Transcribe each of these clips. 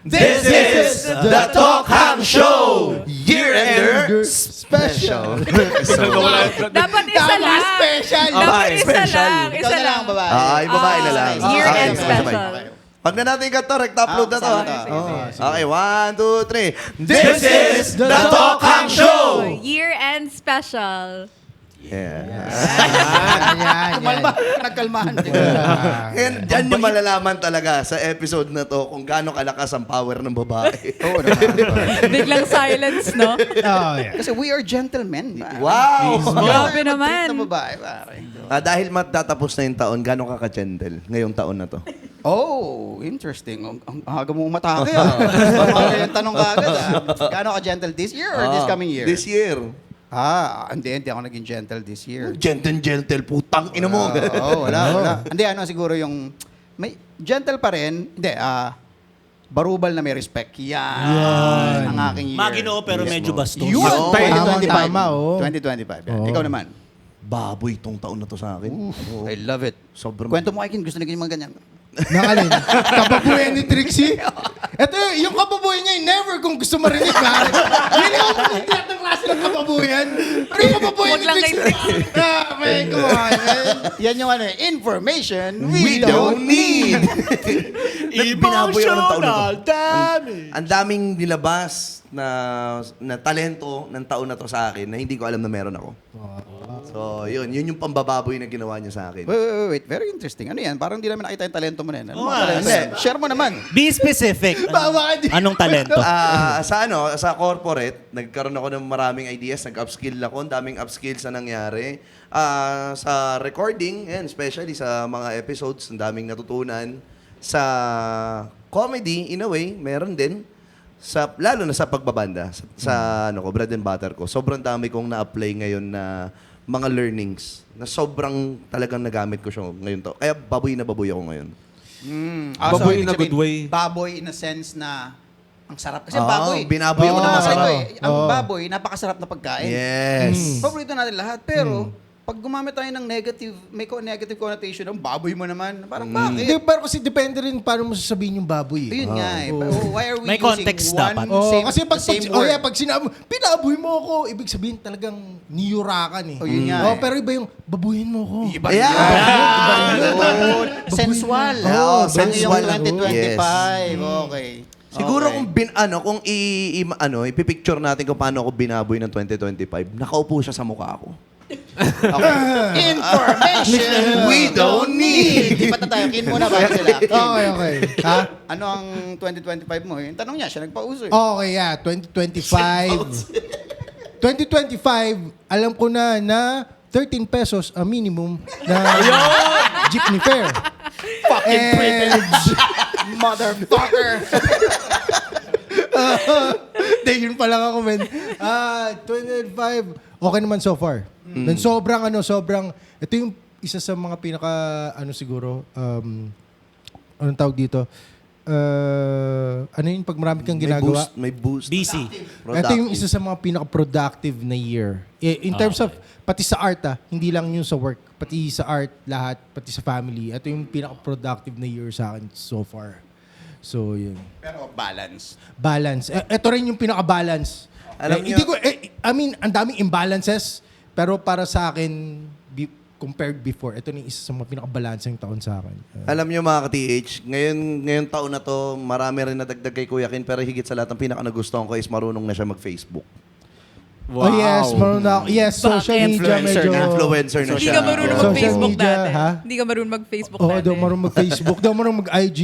This is the Talk Hang Show Year-Ender Special. Dapat isa lang. Special. Dapat isa Special. lang. Ikaw Isa na lang, lang. babae. Yung babae na lang. Year-end Okay, sabay. special. Pag na natin cut to, rect-upload na to. kasama ha? to. Okay, 1, 2, 3. This is the Talk Hang Show! Year-end special. Yeah. Yan. Nagkalmahan. Ngayon, dyan nyo malalaman talaga sa episode na to kung gaano kalakas ang power ng babae. Oo naman. Biglang silence, no? Oh, yeah. Kasi we are gentlemen. Wow! Grabe naman. Na babae, pare. Dahil matatapos na yung taon, gaano ka ka-gentle ngayong taon na to? Oh, interesting. Ang aga mo umatake. Yung tanong ka agad. Gaano ka gentle this year or this coming year? This year. Hindi ako naging gentle this year. Gentle, putang ina mo. Wala. Hindi, siguro yung, may gentle pa rin. Hindi, barubal na may respect. Yan. Ang aking year. Maginoo pero medyo bastos. Yun! Yun. 2025. Tama, oh. 2025. Yan. Ikaw naman. Baboy tong taon na to sa akin. I love it. Sobrang... Kwento mo kay Kin, gusto na ganyan mga ganyan. Nakalin. Kababuyan ni Trixie. Ito, yung kababuyan niya, never kung gusto marinig, pare. Yan yung tiyak ng klase ng kababuyan. Pero yung kababuyan Huwag ni lang kay Trixie. Man, come on, man. Yan yung information We don't need. Binaboy ako ng taon na to. damage. Ang daming nilabas na talento ng taon na to sa akin na hindi ko alam na meron ako. So, yun yung pambababoy na ginawa niya sa akin. Wait. Very interesting. Ano yan? Parang di namin nakita yung talento mo na yan. Ano Oo mga nga. talento? Hindi. Share mo naman. Be specific. Anong talento? Sa corporate, nagkaroon ako ng maraming ideas, nag-upskill ako, ang daming upskills na nangyari. Sa recording, especially sa mga episodes, ang daming natutunan. Sa comedy, in a way, meron din. Lalo na sa pagbabanda, sa bread and butter ko. Sobrang dami kong na-apply ngayon na mga learnings na sobrang talagang nagamit ko siya ngayon to. Kaya baboy na baboy ako ngayon. Baboy in a ibig good sabihin, way. Baboy in a sense na ang sarap. Kasi Oo, baboy. binaboy mo na Ano masarap. ang baboy, napakasarap na pagkain. Yes. Paborito natin lahat. Pero, pag gumamit tayo ng negative, may negative connotation, ang baboy mo naman. Parang Hindi, bakit? pero kasi depende rin paano mo sasabihin yung baboy. Ayun nga eh. Why are we May using context one dapat. Kasi pag same word? pag sinabi, pinaboy mo ako, ibig sabihin talagang niyurakan eh. Yun nga eh. Pero iba yung, babuhin mo ako. Iba Yeah. yun. Sensual. Oo, sensual. Yung 2025. Yes. Okay. Siguro Okay. kung ipipicture natin kung paano ako binaboy ng 2025, nakaupo siya sa mukha ko. Information we don't need. Di ba tayo? Kin muna ba sila? Okay. Ha? Ano ang 2025 mo? Yung tanong niya, siya nagpauso eh. Okay, yeah. 2025. 2025, alam ko na 13 pesos ang minimum na jeepney fare. Fucking privilege. Motherfucker. Hindi, yun pa lang ako, men. 2025, okay naman so far. Then sobrang, ito yung isa sa mga pinaka, siguro, anong tawag dito? Ano yung pag marami kang ginagawa? May boost. busy. Ito yung isa sa mga pinaka-productive na year. In terms of, pati sa art hindi lang yung sa work, pati sa art, lahat, pati sa family. Ito yung pinaka-productive na year sa akin so far. So, yun. Pero balance. Balance. Ito rin yung pinaka-balance. Alam niyo- Hindi ko, ang daming imbalances, pero para sa akin, compared before, ito yung isa sa mga pinaka-balancing taon sa akin. Alam niyo mga ka-TH, ngayon taon na to, marami rin nadagdag kay Kuya Kin, pero higit sa lahat, ang pinaka-nagustuhan ko is marunong na siya mag-Facebook. Oh yes, marunong na ako. Yes, social media medyo... Influencer na Hindi siya. ka marunong Social mag-Facebook media, dati. ha? Hindi ka marunong mag-Facebook Oo, dati. daw marunong mag-Facebook, daw marunong mag-IG.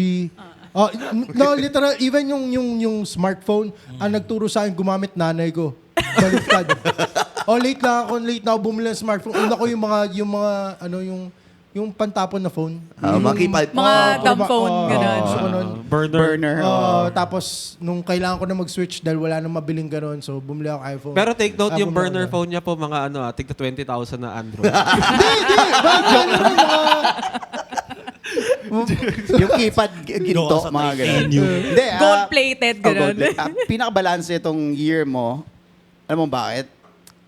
No, literal, even yung smartphone, ang nagturo sa akin gumamit nanay ko. Baliktad. Late na ako bumili ng smartphone. Una ko yung pantapon na phone. Mga keypad. Mga dumb phone, ganun. So, ganun. Burner. Tapos, nung kailangan ko na mag-switch dahil wala nang mabiling ganun, so bumili ako iPhone. Pero take note, yung bumili burner ako. phone niya po, mga tigta 20,000 na Android. Hindi. Bakit? Yung keypad ginto, Sa mga ganun. titanium. Hindi, Gold-plated, ganun. Pinaka-balance itong year mo, alam mo bakit?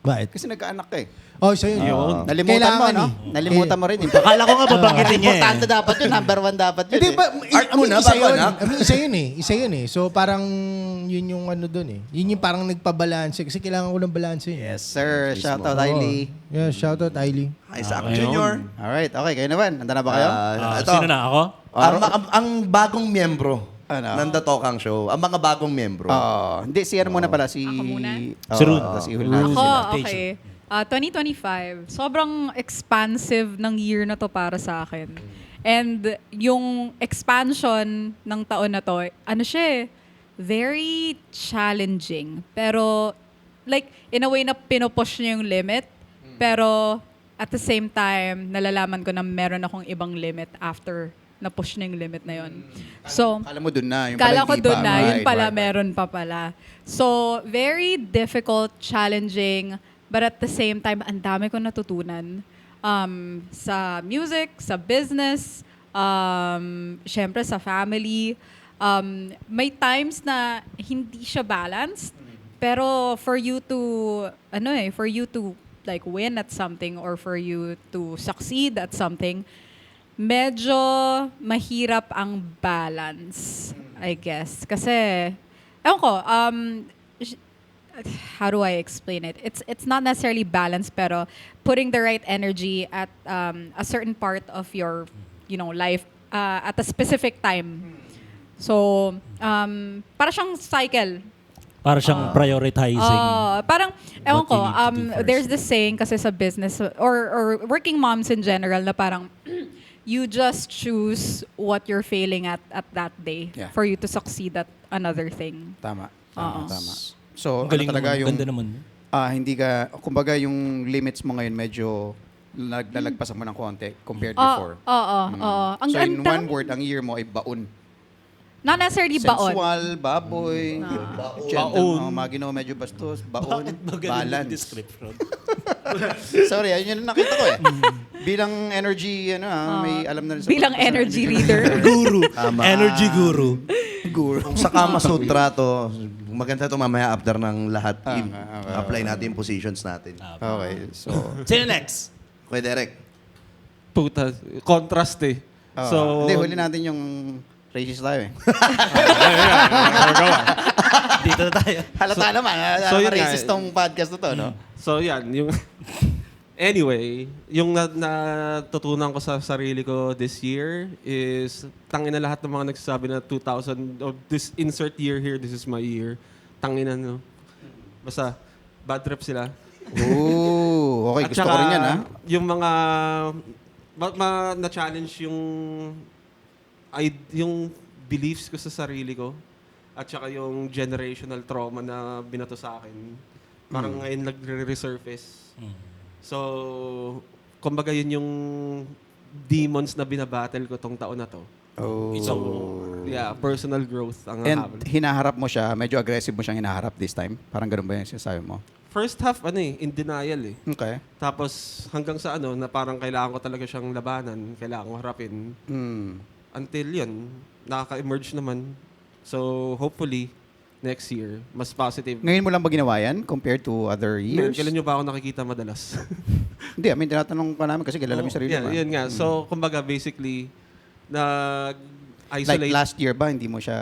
Bakit? Kasi nagkaanak ka eh. Oh, isa yun. Nalimutan mo, Kailangan no? eh. Nalimutan mo rin. Akala ko nga babanggitin niya Importante eh. dapat yun. Number 1 dapat yun. Hindi eh. ba, Art muna, isa bago yun. anak. Isa yun eh. Isa yun eh. So parang yun yung ano dun eh. Yun yung parang nagpabalanse. Kasi kailangan ko ng balanse eh. Yes, sir. Shout out, Ailey. Yeah, shout out, Ailey. Isaac Ayun. Jr. Alright, okay. Kayo naman. Handa na ba kayo? Ito, Sino na ako? ang bagong miyembro Ano? ng The Tokang Show. Ang mga bagong miyembro. Hindi, si ano muna pala. Si... Ako muna? Oo, Si Rune. Si Hul natin Ako, sila. okay. 2025, sobrang expansive ng year na to para sa akin. And yung expansion ng taon na to, ano siya eh, very challenging. Pero, like, in a way na pinupush niya yung limit. Pero, at the same time, nalalaman ko na meron akong ibang limit after na-push na yung limit na yun. So, Kala mo dun na. Yung kala pala ko hindi doon pa. na, yun Right, pala, right. meron pa pala. So, very difficult, challenging, but at the same time, ang dami ko natutunan. Sa music, sa business, syempre sa family. May times na hindi siya balanced, pero for you to, for you to like win at something or for you to succeed at something, medyo mahirap ang balance, I guess. Kasi, ewan ko, how do I explain it? It's not necessarily balance, pero putting the right energy at a certain part of your, life at a specific time. So, para siyang cycle. Para siyang prioritizing. Parang, ewan what ko, you need to do first. there's this saying kasi sa business or working moms in general na parang you just choose what you're failing at that day Yeah. for you to succeed at another thing. Tama. Oo. Tama. So, Ang galing talaga naman. yung... Ganda naman. Hindi ka... Kumbaga yung limits mo ngayon medyo nalagpasan mo ng konti compared Oo, before. oo. Ang So in ganda. one word, ang year mo ay baon. Not necessarily baon. Sensual, baboy, gentle, Baon. mga ginawa medyo bastos, baon, balance. description? Sorry, ayun yung nakita ko eh. Bilang energy, may alam na rin sa Bilang pagkakasal. energy reader. Guru. Tama. Energy guru. Kung sa Kama Sutra to, maganda to mamaya after ng lahat. Okay. Apply natin yung positions natin. Okay, so... Sino next? Kuya Derek. Puta, contrast eh. So, Hindi, huli natin yung racist tayo eh. Dito na tayo. Halata naman, so yun nga, racist tong podcast na to, no? So yan, yung anyway, yung natutunan ko sa sarili ko this year is tangin na lahat ng mga nagsasabi na 2000 or this insert year here, this is my year. Tangin na no. Basta bad trip sila. Ooh, okay, At gusto ko saka, rin yan, ha? Yung mga na-challenge yung beliefs ko sa sarili ko at saka yung generational trauma na binato sa akin. Parang ngayon nagre-resurface. So, kumbaga yun yung demons na binabattle ko tong taon na to. Oh. So, yeah, personal growth ang And habol. hinaharap mo siya, medyo aggressive mo siyang hinaharap this time? Parang ganun ba yung sinasabi mo? First half, in denial eh. Okay. Tapos hanggang sa na parang kailangan ko talaga siyang labanan, kailangan ko harapin. Until yun, nakaka-emerge naman. So, hopefully, next year, mas positive. Ngayon mo lang ba ginawa yan compared to other years? Kailan nyo ba ako nakikita madalas? Hindi, tinatanong pa namin kasi kilala mo yung sarili mo. Yun nga. So, kumbaga, basically, Like nag-isolate. last year ba, hindi mo siya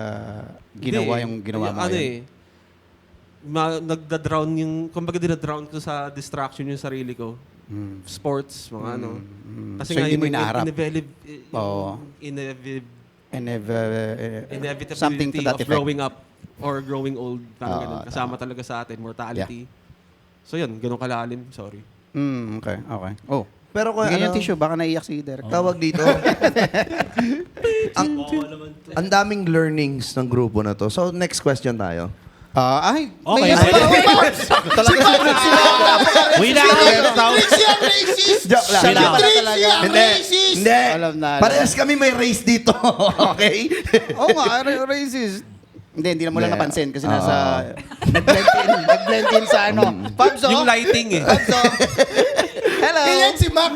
ginawa Hindi yung ginawa mo ano ngayon? nagda-drown yung, kumbaga dinadrown ko sa distraction yung sarili ko. Sports, mga Kasi So, hindi mo yung hinaharap? Oo. inevitability something to that of effect. growing up or growing old. Parang Oo, ganun. Kasama talaga sa atin, mortality. So yun, ganun kalalim. Sorry. Okay. Oh. Pero kung Ganyan yung tissue, baka naiyak si Derek. tawag dito, ang daming learnings ng grupo na to. So, next question tayo. Ay, Okay, may yes pwede. pa. Talaga Uy na! Joke lang. Siya Sila. pala talaga. Hindi. Hindi. Alam na. Parehas kami may race dito. Okay? Oo nga, racist. Hindi na mo lang Hindi. napansin kasi nasa nag-blend in sa ano. Pabso. Yung lighting eh. Pabso. Hello. Ayan si Max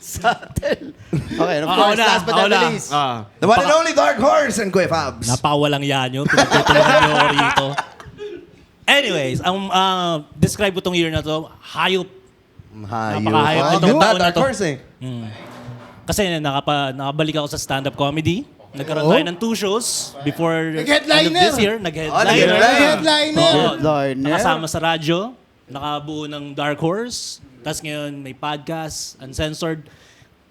Sattel. Okay, of Ako course, na, last but ako not na. least. The one and only Dark Horse and Kuya Fabs. Napakawalang yan yun. Pinagtutulungan niyo ako rito. Anyways, ang describe ko tong year na to, hayop Hayop. Napakahayop Oh, nitong ganda, taon na Dark to. Horse eh. Kasi nakabalik ako sa stand-up comedy. Nagkaroon tayo ng 2 shows before Nag-headliner. end of this year. nag-headliner. Headliner. Oo. Headliner. Nakasama sa radyo. Nakabuo ng Dark Horse. Tapos ngayon may podcast, Uncensored.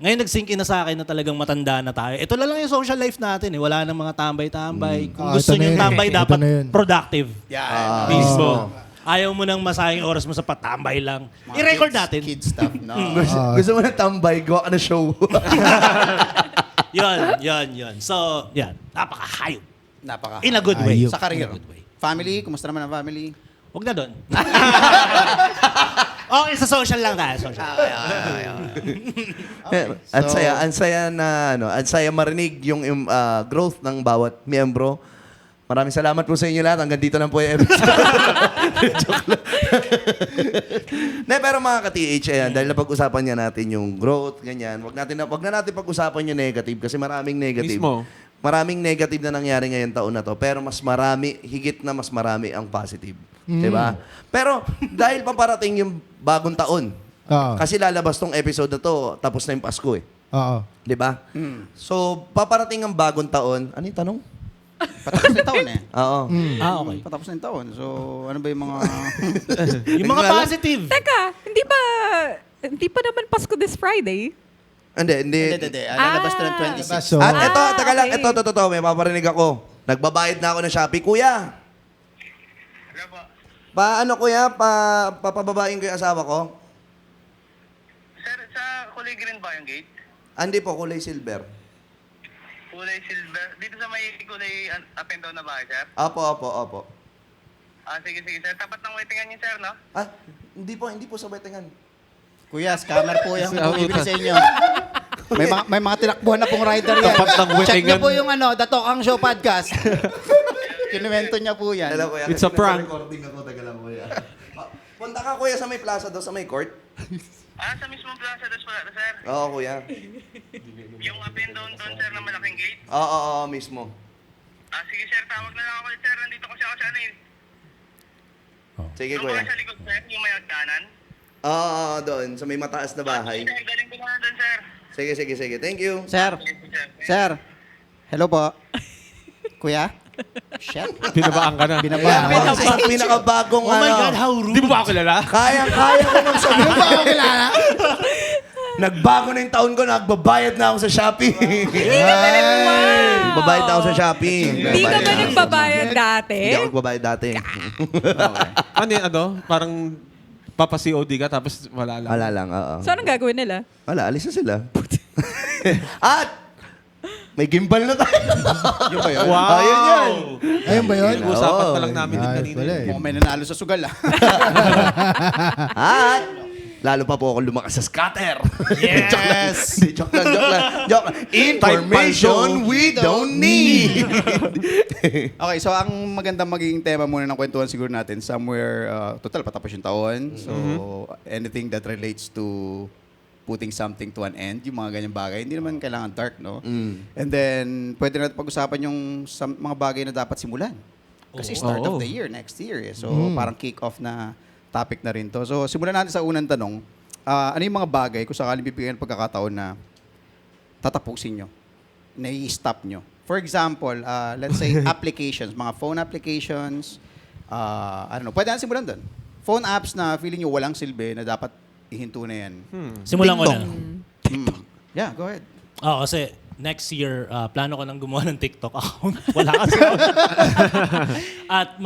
Ngayon nag-sink in na sa akin na talagang matanda na tayo. Ito lang yung social life natin eh. Wala nang mga tambay-tambay. Kung gusto ito na nyo yun. tambay, Ito dapat na yun. productive. Yeah. Mismo. Ayaw mo nang masayang oras mo sa patambay lang. I-record natin. Kid stuff, no? Gusto mo na tambay, gawa ka na show. Yun. So, yan. Napakahayop. Napaka. In a good way. Ayop. Sa career. In a good way. Family, kumusta naman ang family? Huwag na doon. Okay, sa social lang tayo. Social. Ang saya na ang saya marinig yung growth ng bawat miyembro. Maraming salamat po sa inyo lahat. Hanggang dito lang po yung episode. Joke lang. Pero mga ka-TH, ayan, dahil napag-usapan niya natin yung growth, ganyan, wag na natin pag-usapan yung negative kasi maraming negative. Mismo. Maraming negative na nangyari ngayon taon na to, pero higit na mas marami ang positive. Diba? Pero dahil paparating yung bagong taon, Oo. kasi lalabas tong episode na to, tapos na yung Pasko eh. Oo. Diba? So, paparating ang bagong taon. Ano yung tanong? Patapos na yung taon eh. Oo. Okay. Patapos na yung taon. So, ano ba yung mga... Yung mga positive. Teka, hindi pa naman Pasko this Friday. Hindi. Hindi. Lalabas na ng 26. So, At ito, taga lang, okay. ito, may paparinig ako. Nagbabayad na ako ng Shopee. Kuya! Papababain ko yung asawa ko? Sir, sa kulay green ba yung gate? Hindi po, kulay silver. Kulay silver. Dito sa may kulay up and down na bahay, sir? Opo. Sige, sir. Tapat ng waitingan niyo, sir, no? Hindi po sa betingan. Kuya, scammer po yung bumibili sa inyo. May mga tinakbuhan na pong rider yan. Tapat ng Check niyo wetingan. po yung The Tokang Show podcast. Kinuwento niya po yan. Dala, kuya. It's a kasi prank. nagre-recording ako, taga lang, kuya. Punta ka, kuya, sa may plaza daw, sa may court. Sa mismong plaza, dos pala, sir. Oo, kuya. Yung up and down doon, sir, na malaking gate. Oo, mismo. Sige, sir. Tawag na lang ako ulit, sir. Nandito kasi ako sa ano eh. Sige, Doon kuya. ko sa likod, sir. Yung may hagdanan. Oo, doon, sa may mataas na bahay. Sir, galing ko na doon, sir. Sige. Thank you. Sir, Sige, sir. sir. Hello po. Kuya? Shit. Binabaan ka na. Binabaan. Ang pinakabagong Oh my God, how rude. Di mo ba ako kilala? Kaya ko mang sabihin. Ba ako kilala? Nagbago na yung taon ko, nagbabayad na ako sa Shopee. Babayad na ako sa Shopee. Hindi ka ba nagbabayad dati? Hindi ako nagbabayad dati. Parang papa-COD ka tapos wala lang. Wala lang, oo. So, anong gagawin nila? Wala, alis na sila. At may gimbal na tayo. Yun ba yun? Wow! Ayun yan. ayun ba yun? Usapan pa Oo. lang namin din Ayos kanina. pala eh. Mukhang may nanalo sa sugal At lalo pa po ako lumakas sa scatter. Yes! Joke lang. Information we don't need. Okay, so ang magandang magiging tema muna ng kwentuhan siguro natin, somewhere, total patapos yung taon. So, anything that relates to putting something to an end, yung mga ganyang bagay, hindi naman kailangan dark, no? And then, pwede natin pag-usapan yung mga bagay na dapat simulan. Kasi start of the year, next year. Eh. So, parang kick-off na topic na rin to. So, simulan natin sa unang tanong. Ano yung mga bagay, kung sakaling bibigyan ng pagkakataon na tatapusin nyo, na i-stop nyo? For example, let's say applications, mga phone applications, pwede natin simulan doon. Phone apps na feeling nyo walang silbi na dapat ihinto na yan. Simulan ko na. Yeah, go ahead. Kasi next year, plano ko nang gumawa ng TikTok account. Wala kasi ako. At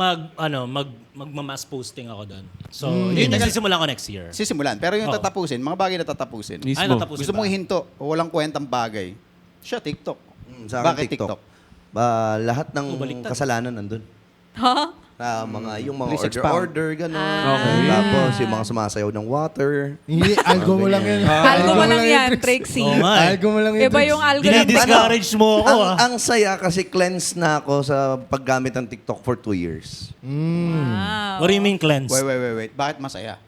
magma-mass posting ako doon. So, yun yung sisimulan ko next year. Sisimulan. Pero yung Oo. tatapusin, mga bagay na tatapusin. Mismo. Ay, natapusin Gusto ba? mong ihinto o walang kwentang bagay. Siya, TikTok. Sa akin, Bakit TikTok. Lahat ng baliktad. kasalanan nandun. Ha? Yung mga Please expound. order, gano'n. Okay. Tapos yung mga sumasayaw ng water. Hindi, algo mo lang yan. Algo mo lang yan, Trixie. Oo nga eh. Algo mo lang yan. Iba yung algo ng Dinidiscourage mo ako Ang saya kasi cleanse na ako sa paggamit ng TikTok for 2 years. Wow. What do you mean cleanse? Wait. Bakit masaya?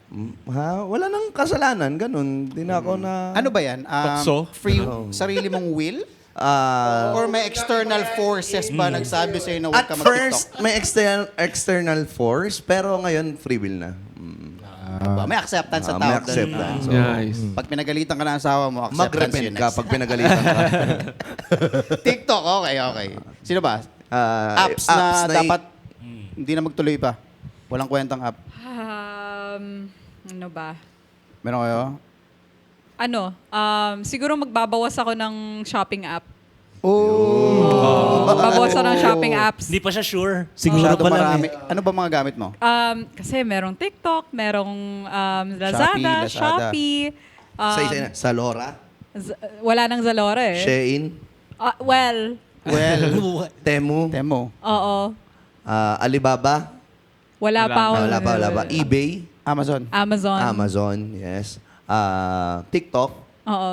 Wala nang kasalanan, ganun. Di na ako na... Ano ba yan? Pakso? Free, sarili mong will? Or may external forces ba nagsabi sa'yo na huwag At ka mag-TikTok? first, may external force, pero ngayon, free will na. May acceptance sa May tawag doon. acceptance. So, Nice. Pag pinagalitan ka ng asawa mo, acceptance mag-repent yun ka next. pag pinagalitan ka. TikTok, okay. Sino ba? Apps na dapat hindi na magtuloy pa. Walang kwentang app. Ano ba? Meron kayo? Siguro magbabawas ako ng shopping app. Oh. Magbabawas ako ng shopping apps. Hindi pa siya sure. Siguro Masyado pa lang marami. eh. Ano ba mga gamit mo? Kasi merong TikTok, merong Lazada, Lazada. Shopee. Sa isa na, sa Lora, Wala nang Zalora eh. Shein, Well, Well, Temu, Temo. oo. Alibaba, Wala pa ako. wala pa, eBay, Amazon. Amazon, yes. TikTok, Oo.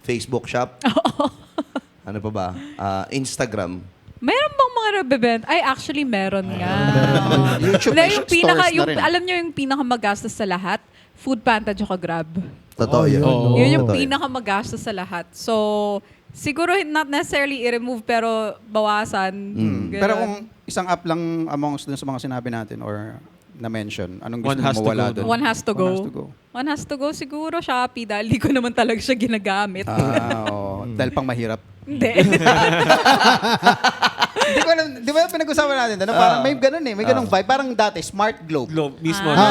Facebook Shop. Ano pa ba? Instagram. Meron bang mga nabibenta? Ay, actually, meron nga. YouTube, Hindi, may yung stores na yung, rin. alam nyo yung pinakamagastos sa lahat? Food Panda tsaka Grab. Totoo yun. Yun yung Totoo pinakamagastos sa lahat. So, siguro not necessarily i-remove pero bawasan. Ganun. Pero kung isang app lang amongst dun sa mga sinabi natin or na-mention, anong gusto One mo has to mawala go. dun? One has to go. One has to go. One has to go siguro Shopee dahil di ko naman talaga siya ginagamit. Oo. Dahil pang mahirap. Hindi. Hindi ko alam, di ba pinag-usapan natin? Ano, parang may ganun eh. May ganung vibe. Parang dati, Smart Globe. Globe mismo. Ah. no?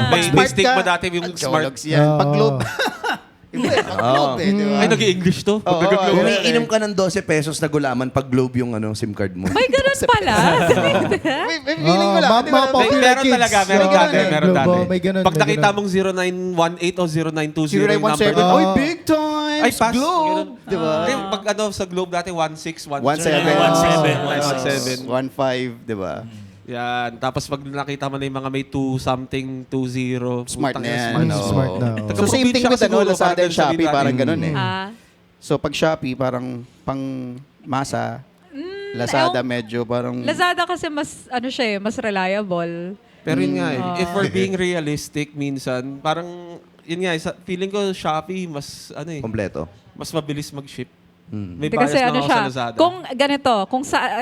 Pag May smart stick ka, mo dati yung smart. Jologs yan. Pag Globe. Iba eh, pag Globe eh, di ba? Ay, nag-i-English to. Oo, Nag-Globe. Umiinom ka ng 12 pesos na gulaman pag Globe yung SIM card mo. May ganun pala. May feeling ko lang. di ba? Meron talaga, meron May ganun dati, eh. meron dati. May ganun, Pag may nakita ganun. mong 0918 o 0920 yung number 0917. doon. Oy, big times. Ay, pass. Globe. Ganun. Di ba? Ay, pag sa Globe dati, 16, 17. 17. 1.5, di ba? Yan. Tapos pag nakita mo na yung mga may 2-something, 2-0. Smart na yan. Smart. Oo. Smart na. oo. So same thing with Siguro, Lazada parang and Shopee, sabihin parang natin. ganun eh. Ah. So pag Shopee, parang pang masa. Lazada medyo parang... Lazada kasi mas siya mas reliable. Pero yun nga eh, if we're being realistic minsan, parang, yun nga, feeling ko Shopee mas, Kompleto. mas mabilis mag-ship. May Hindi kasi bias na ako siya, sa Lazada. kung ganito,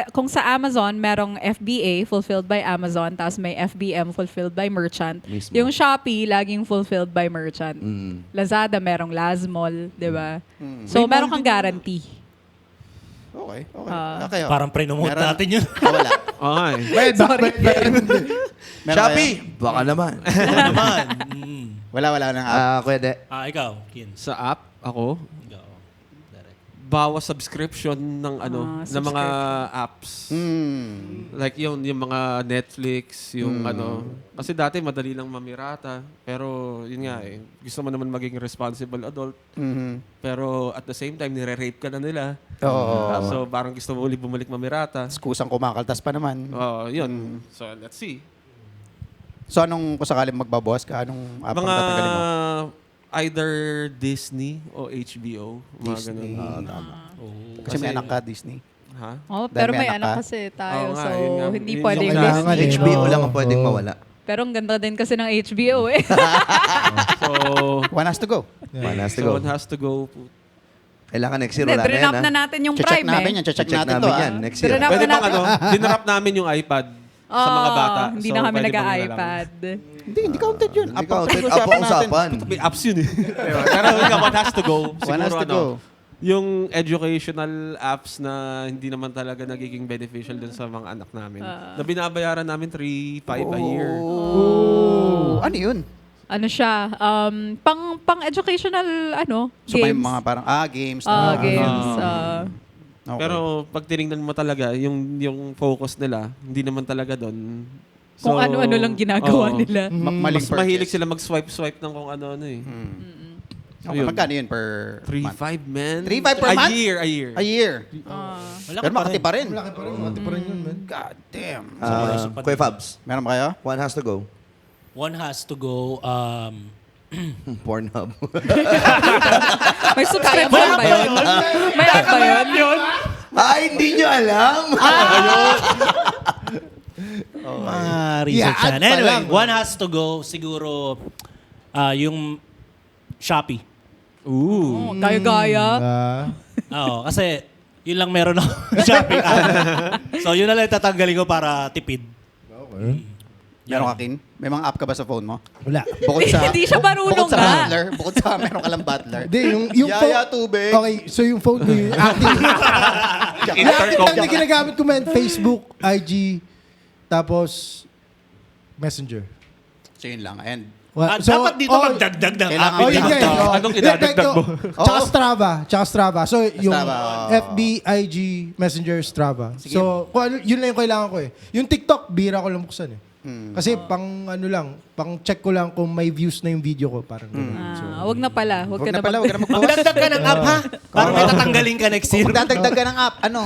kung sa Amazon merong FBA fulfilled by Amazon tapos may FBM fulfilled by merchant. Mismo. Yung Shopee laging fulfilled by merchant. Mm. Lazada merong Lazmall, 'di ba? So meron kang guarantee. Okay. Okay. Parang pre-nomote Meron- natin yun. Wala. Okay. Sorry. Meron Shopee! Baka naman. naman. Wala nang app. Pwede. Ikaw, Kin. Sa app, ako, Ikaw. Direct. bawas subscription ng ng mga apps. Like yung mga Netflix, yung kasi dati madali lang mamirata, pero yun nga eh, gusto mo naman maging responsible adult, pero at the same time nire-rape ka na nila. Oo. So parang gusto mo ulit bumalik mamirata. Kusang kumakaltas pa naman. Yun. So let's see. So anong kung sakaling magbabawas ka, anong app ang Mga tatanggalin mo? either Disney o HBO. Mga Disney. ganun. Kasi may anak ka, Disney. Ha? Oh, Dahil pero may may anak anak ka. kasi tayo, Oo nga, so yun nga. hindi Yun pwedeng yung kailangan Disney. eh, no? HBO lang ang pwedeng mawala. Pero ang ganda din kasi ng HBO eh. So, One has to go. Manas to so go. one has to go. Kailangan next year Hindi, wala na yan. drinap na natin yung Check Prime natin eh. yan. Check Check natin namin to. yan next year. Drinap Pwede na bang natin. dinarap namin yung iPad sa mga bata. Hindi So, na kami pwede bang nag-iPad. Hindi counted yun. Hindi App ang counted. pag-usapan Apa natin. usapan. May apps yun eh. Pero yun nga, one has to go. One has Siguro to go. yung educational apps na hindi naman talaga nagiging beneficial dun sa mga anak namin. Na binabayaran namin 3-5 a year. Oh. Ano yun? Ano siya? Pang-educational, So may games. mga parang, games. Games. Okay. Pero pag tinignan mo talaga, yung focus nila, hindi naman talaga doon. Kung ano-ano lang ginagawa oo. nila. maling Mas mahilig purchase. sila mag-swipe-swipe ng kung ano-ano eh. Okay, yun. magkano yun per month? 3-5, man. 3-5 per month? A year. A year. Malaki Pero makati pa rin. Malaki pa rin. Malaki pa rin yun, man. God damn. Kuya Fabs, Meron ba kayo? one has to go. One has to go, Pornhub. May subscription ba yun? May app ba yun? Hindi nyo alam. mga research Yeah, yan. ad pa Anyway, lang. one has to go, siguro, yung Shopee. Oh, gaya-gaya. Oo, kasi yun lang meron ako Shopee app. So yun na lang tatanggalin ko para tipid. Meron ka, Kin? May mga app ka ba sa phone mo? Wala. Bukod sa... Hindi siya marunong Bukod sa nga. Butler. Bukod sa meron ka lang Butler. Hindi, yung Yaya, tubig. Okay, so yung phone ko, yung active. Yung active lang na ginagamit ko, man. Facebook, IG, tapos Messenger. So yun lang. And Dapat dito magdagdag ng kailangan app. yun lang. Anong idadagdag mo? Tsaka Strava. So, yung Strava, FB, IG, Messenger, Strava. So, kung ano, yun lang yung kailangan ko eh. Yung TikTok, bira ko lang buksan eh. Kasi pang ano lang, pang check ko lang kung may views na yung video ko. Parang ganun. So, Wag na pala. Wag Huwag ka na pala, huwag ka na magbawas. Magdagdag ka ng app, ha? Para may tatanggalin ka next year. Kung magdadagdag ka ng app, ano?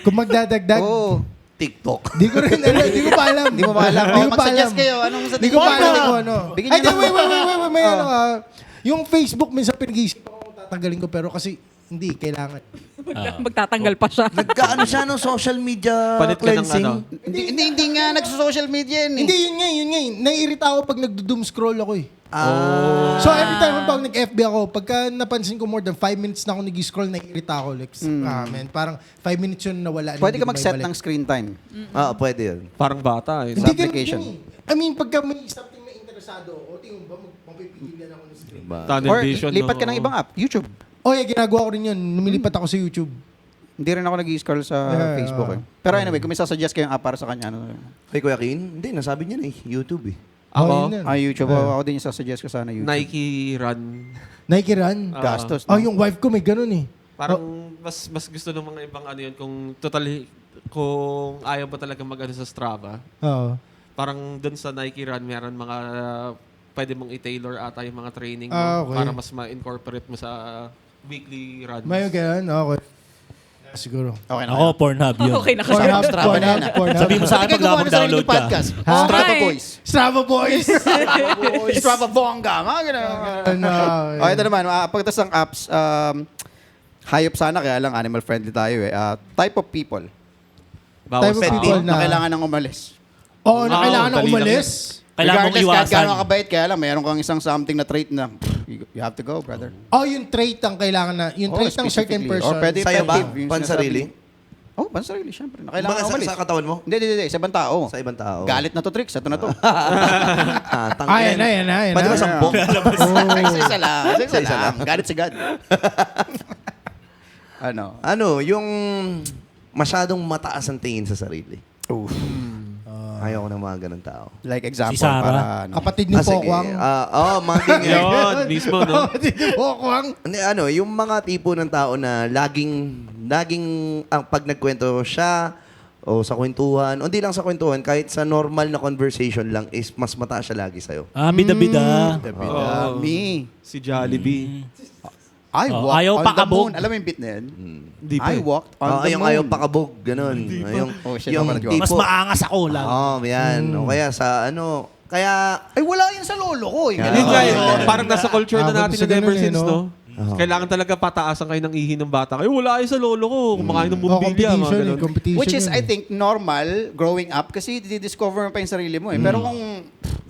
kung magdadagdag, Oo. TikTok. di ko rin alam, di ko pa alam. Di mo ba alam? Di ko pa Mag-suggest alam. kayo. Anong sa Di ko pa alam kung ano. Bigyan Ay, niyo di, ng- wait, may ano yung Facebook, minsan pinag-iisip ako kung tatanggalin ko, pero kasi hindi, kailangan. Magtatanggal pa siya. Nagkaano siya ng social media Palit ka ng cleansing? ano? Hindi nga nagso-social media yan eh. Hindi, yun nga. Naiirita ako pag nagdo-doom scroll ako eh. Ah. So every time pag nag-FB ako, pagka napansin ko more than 5 minutes na ako nag-scroll, naiirita ako. Like, man, parang 5 minutes yun nawala. Pwede hindi ka ko mag-set maibalik. ng screen time. Pwede yun. Parang bata eh. Hindi ganun application. yun eh. I mean, pagka may something na interesado, o tingin ba, mapipigilan ako ng screen. Tunnel Or vision. lipat ka no? ng ibang app. YouTube. Oh yeah, ginagawa ko rin yun. Lumilipat ako sa YouTube. Hindi rin ako nag-scroll sa Yeah, Facebook eh. Pero anyway, kung may sasuggest kayong app para sa kanya, ano? Kay Kuya Kin? Hindi, nasabi niya na eh. YouTube eh. Ako, Oh, yun yan. YouTube. Ako din yung sasuggest ko sana YouTube. Nike Run. Nike Run. Gastos. Oh, no? yung wife ko may ganun eh. Parang mas gusto ng mga ibang ano yun kung ayaw ba talaga mag-ano sa Strava. Oo. Parang dun sa Nike Run, meron mga pwede mong i-tailor ata yung mga training mo Okay. para mas ma-incorporate mo sa weekly runs. May ganun? Okay. Siguro. Okay na. Ako, Pornhub yun. Okay na Pornhub, Strava na yan. Pornhub. Sabi mo sa akin Pwede pag gumawa ng sarili nakapag-download ng ka. podcast. Ha? Strava Okay. Boys. Strava Boys! Strava Bongga. Mga ganun. Ano, Okay, ito naman. Pagkatas ng apps, hayop sana, kaya lang animal friendly tayo eh. Type of people. Bawas Type of tao. people Na kailangan nang umalis. Oo, na kailangan na dali lang umalis. Kailangan mong Regardless kahit iwasan. gaano kabait, kaya lang meron kang isang something na trait na you have to go, brother. Oh, yung trait ang kailangan na, yung trait ng certain specifically. person. Or pwede Sa'yo ba? effective, yung Pansarili? sinasabi. Oh, pansarili, syempre. Na kailangan Mga umalis. sa katawan mo? Hindi. Sa ibang tao. Sa ibang tao. Galit na to, Tricks. Ito na to. Tangin. Ayan na. Pwede ba 10? Isa lang. Isa lang. Galit si God. Ano? Ano, yung masyadong mataas ang tingin sa sarili. Ayaw ko ng mga ganun tao. Like example, Si Sarah. para ano. Kapatid ni Sige. Pokwang. Mga ganyan. Yun, mismo, no? Kapatid ni Pokwang. Hindi, ano, yung mga tipo ng tao na laging ang pag nagkwento siya o sa kwentuhan, o hindi lang sa kwentuhan, kahit sa normal na conversation lang is mas mataas siya lagi sa'yo. Bida-bida. Oo. Me. Si Jollibee. I Oh, walked ayaw on pa the kabog. moon. Alam mo yung beat na yan? Di pa I eh. walked on the Yung moon. ayaw pakabog, ganun. Yung, Oh, shit, ako nag-joke. Mas maangas ako lang. yan. O kaya sa ano, kaya, Ay, wala yan sa lolo ko. Yeah. Yun nga, parang nasa culture na natin sa na ever ganun eh, since, no? no? Kailangan talaga pataasan kayo ng ihi ng bata. Ay, wala kayo sa lolo ko. Kumakain ng Oh, bumbilya. Mga competition ganun. competition. Which is, yun I eh. think, normal growing up kasi di-discover mo pa yung sarili mo eh. Pero kung,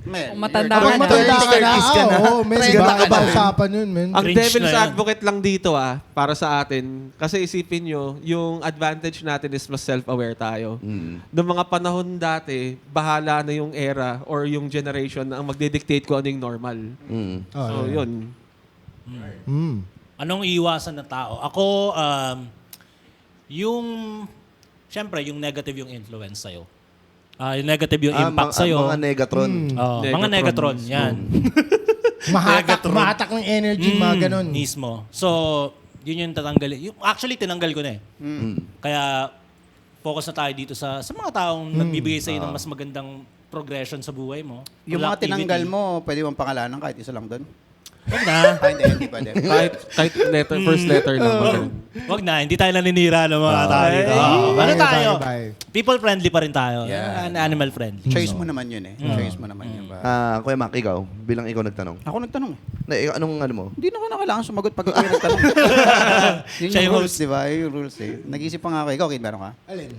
man, Kung matanda you're- ka na. Matanda ka na. 30s ka na. Oo, men. Trend Baka ka ba na. usapan yun, men? Ang Cringe devil's na yan. advocate lang dito para sa atin. Kasi isipin nyo, yung advantage natin is mas self-aware tayo. Noong mga panahon dati, bahala na yung era or yung generation na ang magdedictate ko ano yung normal. So, yun. Anong iiwasan ng tao? Ako, syempre, yung negative yung influence sa'yo. Yung negative yung impact sa'yo. mga Negatron. Mga Negatron, yan. Mahatak ng energy, mga ganun. Mismo. So, yun yung tatanggalin. Actually, tinanggal ko na eh. Kaya, focus na tayo dito sa mga taong nagbibigay sa'yo ng mas magandang progression sa buhay mo. yung mga Productivity. tinanggal mo, pwede mong pangalanan kahit isa lang doon. Wag na. Hindi pwede. Kahit letter, first letter lang. mga ganun. Wag na. Hindi tayo naninira ng mga tao dito. Ano tayo? Bye. People friendly pa rin tayo. Yeah. Animal friendly. Choice mo naman yun eh. Choice mo naman yun. Kuya Mac, ikaw, bilang ikaw nagtanong. Ako nagtanong eh. Anong ano mo? Hindi na ko na kailangan sumagot pag ikaw yung nagtanong. Yun Siya yung yung rules, di ba? Yung rules eh. Nag-isip pa nga ako. Ikaw, Kid, meron ka? Alin?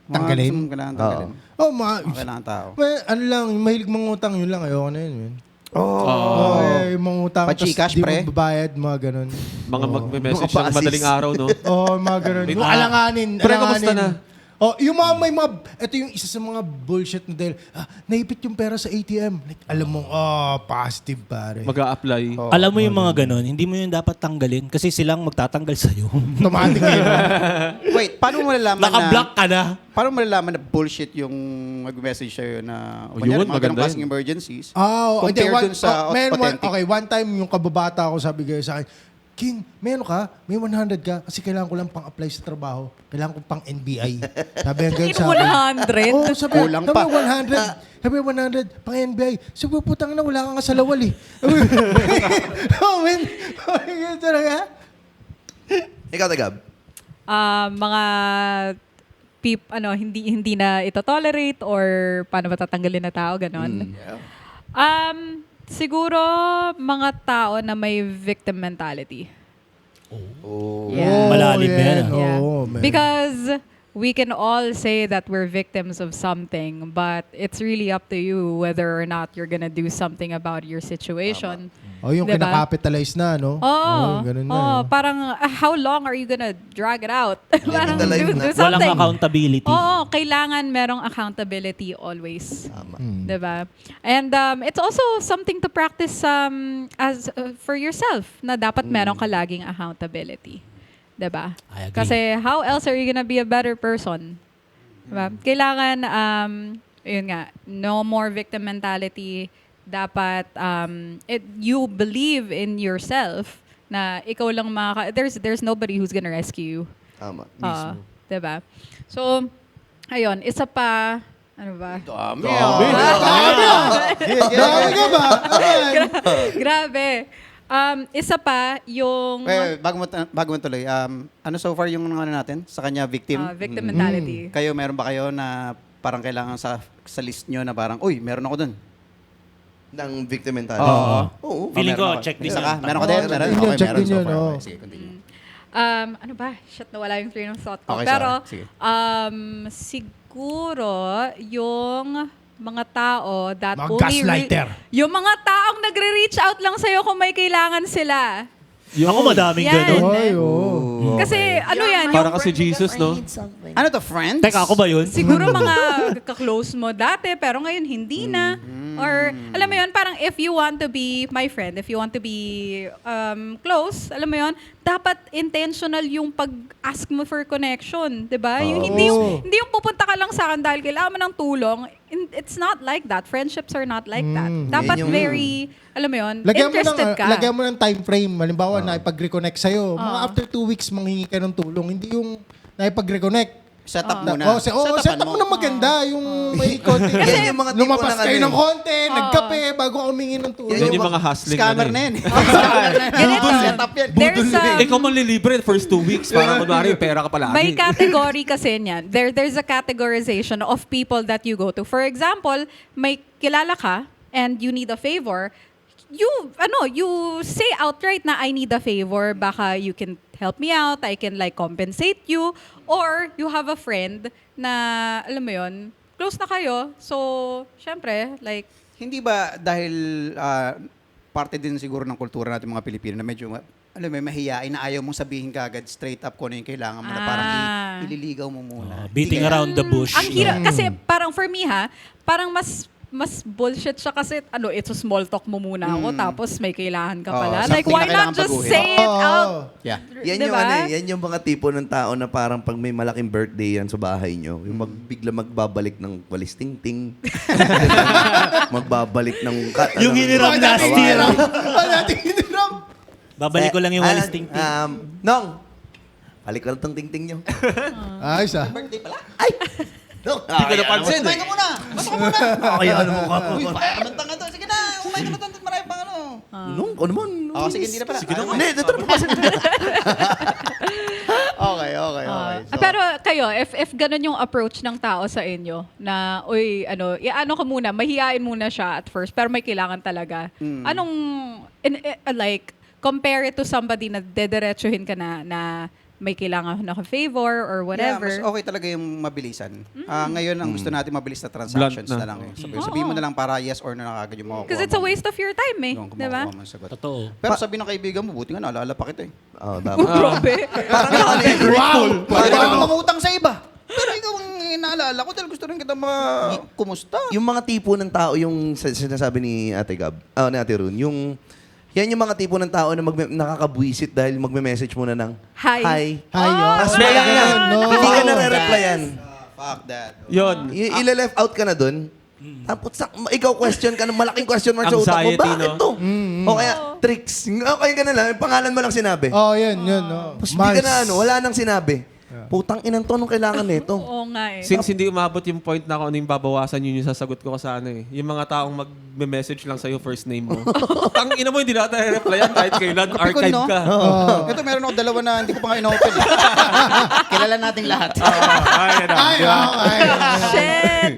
Mga Tanggalin? gusto mong kailangan tanggalin. Oh, mga... Mga kailangan tao. Ano lang, yung mahilig mangutang, yun lang. Ayoko na yun, men. Oh. Yung mangutang, Pa-Gcash, di pre? mo babayad, mga ganun. Mga magme-message Mga pa-assist. ng madaling araw, no? Oo, mga ganun. Yung alanganin. Pre, kamusta na? Oh, yung mga may mga, ito yung isa sa mga bullshit na dahil, naipit yung pera sa ATM. Like, alam mo, positive pare. Mag-a-apply. Alam mo yung mga ganon, hindi mo yun dapat tanggalin kasi silang magtatanggal sa'yo. Automatic yun. Wait, paano mo malalaman Naka-block ka na. Paano mo malalaman na bullshit yung mag-message sa'yo na Oh, kunyari, yun, mga ganong maganda klaseng yun. emergencies? Hindi, compared dun sa authentic. Okay, one time yung kababata ko sabi kayo sa akin, King, meron ka? May 100 ka? Kasi kailangan ko lang pang-apply sa trabaho. Kailangan ko pang NBI. Sabi ang ganyan sa akin. 100? Oo, sabi, Kulang pa. 100. Sabi 100, pang NBI. Sabi, putang na, wala kang kasalawal eh. Oh, man. Ganyan talaga. Ikaw, Tagab. Mga hindi na ito tolerate or paano matatanggalin na tao, ganon. Siguro mga tao na may victim mentality. Oh. Yeah. Malalim yan, ah. Yeah. Oo, man. Because we can all say that we're victims of something, but it's really up to you whether or not you're gonna do something about your situation. Oh, yung Diba? kinakapitalize na, no? Oo. Ganun na. Oo, no? parang how long are you gonna drag it out? Parang Live na. do something. Walang accountability. Oo, kailangan merong accountability always. Tama. Diba? And it's also something to practice as for yourself na dapat meron ka laging accountability. Diba? I agree. Kasi how else are you gonna be a better person? Diba? Kailangan, yun nga, no more victim mentality. Dapat you believe in yourself na ikaw lang there's nobody who's gonna rescue you. Tama. Diba? So, ayun, isa pa, ano ba? Dami ka ba? Grabe. Isa pa, yung Bago mo tuloy, ano so far yung ano natin sa kanya victim? victim mentality. Kayo, meron ba kayo na parang kailangan sa list nyo na parang, uy, meron ako dun. Ng victim mentality. Oo. Oo. Feeling Meron ko, ako. check din Isa ka? yan. Meron ka din? Oo, Meron? check din yun, Okay, check meron din so yun, far. oo. Okay, sige, continue. Ano ba? Shit, nawala yung train of thought ko. Okay, Pero, sorry. Sige. siguro, yung mga tao that Mga only... gaslighter. Yung mga taong nagre-reach out lang sa'yo kung may kailangan sila. Ako madaming Yan. ganun. Ay, oo. Kasi, ano yan, yung Parang kasi Jesus, no? Ano to, friends? Teka, ako ba yun? siguro mga ka-close mo dati, pero ngayon hindi na. Or, alam mo yun, parang if you want to be my friend, if you want to be close, alam mo yun, dapat intentional yung pag-ask mo for connection, di ba? Yung hindi yung pupunta ka lang sa akin dahil kailangan mo ng tulong. It's not like that. Friendships are not like that. Dapat Yan yung- very, alam mo yun, Lagyan mo interested ka. lagyan mo ng time frame. Halimbawa, naipag-reconnect sa'yo. Mga after 2 weeks, manghingi ka ng tulong. Hindi yung naipag-reconnect. Set up muna. Set up mo na maganda. Yung may konti. Yan yung mga tipo Lumapas ng kayo ano ng konti, nagkape, bago ka humingi ng tulong. Yan yung mga hustling. Scammer ano na eh. yan. Scammer na yan. Ganito. Set up yan. There's Ikaw man lilibre first 2 weeks para kunwari pera ka palagi. may category kasi niyan. There's a categorization of people that you go to. For example, may kilala ka and you need a favor. You say outright na I need a favor. Baka you can help me out. I can like compensate you. Or you have a friend na, alam mo yun, close na kayo. So, syempre, like, Hindi ba dahil parte din siguro ng kultura natin mga Pilipino na medyo, alam mo, mahihain na ayaw mong sabihin kagad straight up kung ano yung kailangan mo na parang ililigaw mo muna. Beating around the bush. ang hirap, kasi parang for me parang mas bullshit siya kasi ito small talk mo muna ako tapos may kailangan ka pala. Like, something why na not kailangan just baguhin. say it out? Yeah. Yan yung Diba? yan yung mga tipo ng tao na parang pag may malaking birthday yan sa bahay nyo, yung bigla magbabalik ng walis ting-ting. Magbabalik ng... Yung hiniram na steal. Babalik ko lang yung walis ting-ting. Nong, balik ko lang tong ting-ting nyo. Ayos ah. Ay! Nong, Hindi ko napansin eh. Kumain ka muna! Basta ka muna! Ay, ano mo ka? Uy, parang naman tanga to. Sige na! Kumain ka na to. Marami pang ano. Nong, ano naman? Oh, sige, hindi na pala. Sige na. Hindi, dito na papasok. Okay. So, Pero kayo, if ganun yung approach ng tao sa inyo, na, iano ka muna, mahihain muna siya at first, pero may kailangan talaga. Anong, like, compare it to somebody na dediretsuhin ka na may kailangan na favor or whatever. Yeah, mas okay talaga yung mabilisan. Ngayon, ang gusto natin mabilis na transactions Blunt na na. lang. Sabihin mo na lang para yes or no na kagad yung makukuha Because it's a waste of your time Yung di ba? makukuha mong sagot. Totoo. Pero sabi ng kaibigan mo, buti nga naalala pa kita eh. Oh, dapat. Grabe. Parang ano eh. Pwede ka namang mamutang sa iba. Pero ikaw ang inaalala ko dahil gusto rin kita kumusta. Yung mga tipo ng tao, yung sinasabi ni Ate Gab, ni Ate Run, yan yung mga tipo ng tao na nakakabwisit dahil magme-message muna ng Hi. Hi. Hi, Tapos oh. wala na. No. Hindi ka nare-replyan. Fuck that. Yun. Ile-left out ka na dun. Tapos ikaw question ka ng malaking question mark sa utak mo. Anxiety, Bakit no? to? O kaya, tricks. Okay ka na lang, yung pangalan mo lang sinabi. Oh, yun. Oh. Tapos hindi ka na wala nang sinabi. Putang inang to, anong kailangan nito? Oo nga eh. Since hindi umabot yung point na kung ano yung babawasan, yun yung sasagot ko sa ano eh. Yung mga taong mag-message lang sa'yo first name mo. Tang ina mo, hindi na tayo replyan kahit kailan. Kapikon, Archive no? ka. Ito, meron ako dalawa na hindi ko pa nga in-open. Kilala nating lahat. Ay, okay. Shit!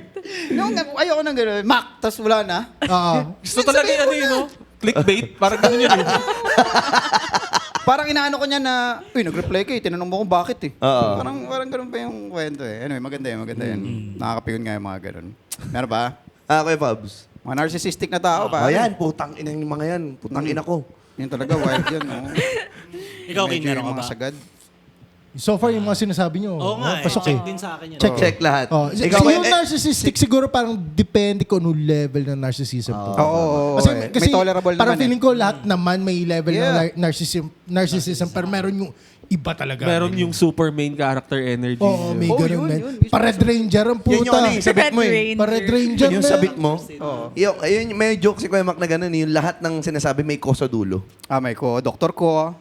No, ayoko nang gano'n. Mac, tas wala na. Oo. Gusto talaga yung ano yun, no? Clickbait. Parang ganun yun eh. Parang inaano ko niya na, uy, nag-reply ka eh. Tinanong mo kung bakit eh. Oo. Parang ganun pa yung kwento eh. Anyway, maganda yan. Nakakapikon nga yung mga ganun. Meron ba? Okay, Fabs. Mga narcissistic na tao pa. Ayan, putang ina yung mga yan. Putang ina ko. Yun talaga, wild yan. No? Ikaw, King, Medyo meron yung ka mga ba? sagad. So far, yung mga sinasabi nyo, Oo nga eh. pasok Check eh. din sa akin yun. Check lahat. Oh, Ikaw, siguro narcissistic, siguro parang depende kung anong level ng narcissism to. Oo. Kasi may tolerable parang naman feeling ko lahat naman may level Yeah. ng narcissism, pero meron yung iba talaga. Meron yung super main character energy. Oo, may Oh, ganun, yun, man. yun. Pa-Red Ranger ang puta. Yun yung ano yung sabit mo eh. Ranger. Pa-Red Ranger, Yung man. sabit mo. Yung, ayun, may joke si Kuya Mac na gano'n, yung lahat ng sinasabi may ko sa dulo. May ko, doktor ko,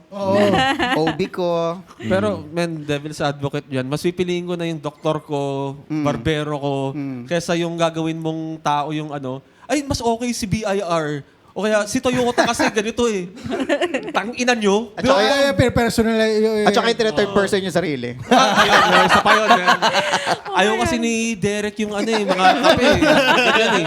OB ko. Pero, man, devil's advocate yan. Mas pipiliin ko na yung doktor ko, barbero ko, kesa yung gagawin mong tao yung ano, ay, mas okay si BIR. O kaya, si Toyota kasi ganito eh. Tang-ina nyo. At saka, Personal. at saka yung third person yung sarili. Ayun, isa pa yun. Ayaw kasi ni Derek yung ano eh, mga kape. Ganyan eh.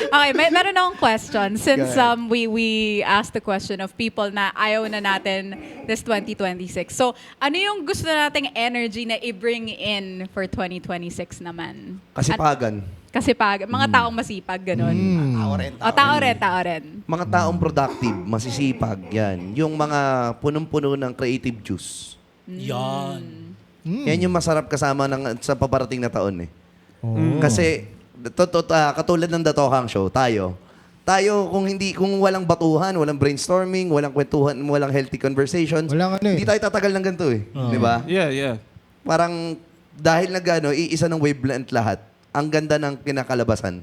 Okay, meron akong question. Since we asked the question of people na ayaw na natin this 2026. So, ano yung gusto nating energy na i-bring in for 2026 naman? Kasipagan. Mga taong masipag, ganun. Tao rin. Mga taong productive, masisipag, yan. Yung mga punong-puno ng creative juice. Yan. Yan yung masarap kasama sa paparating na taon eh. Kasi, katulad ng Datohang Show, tayo kung walang batuhan, walang brainstorming, walang kwentuhan, walang healthy conversations, Walang ano eh. hindi tayo tatagal ng ganito eh. Di ba? Yeah. Parang dahil iisa ng wavelength lahat, ang ganda ng kinakalabasan.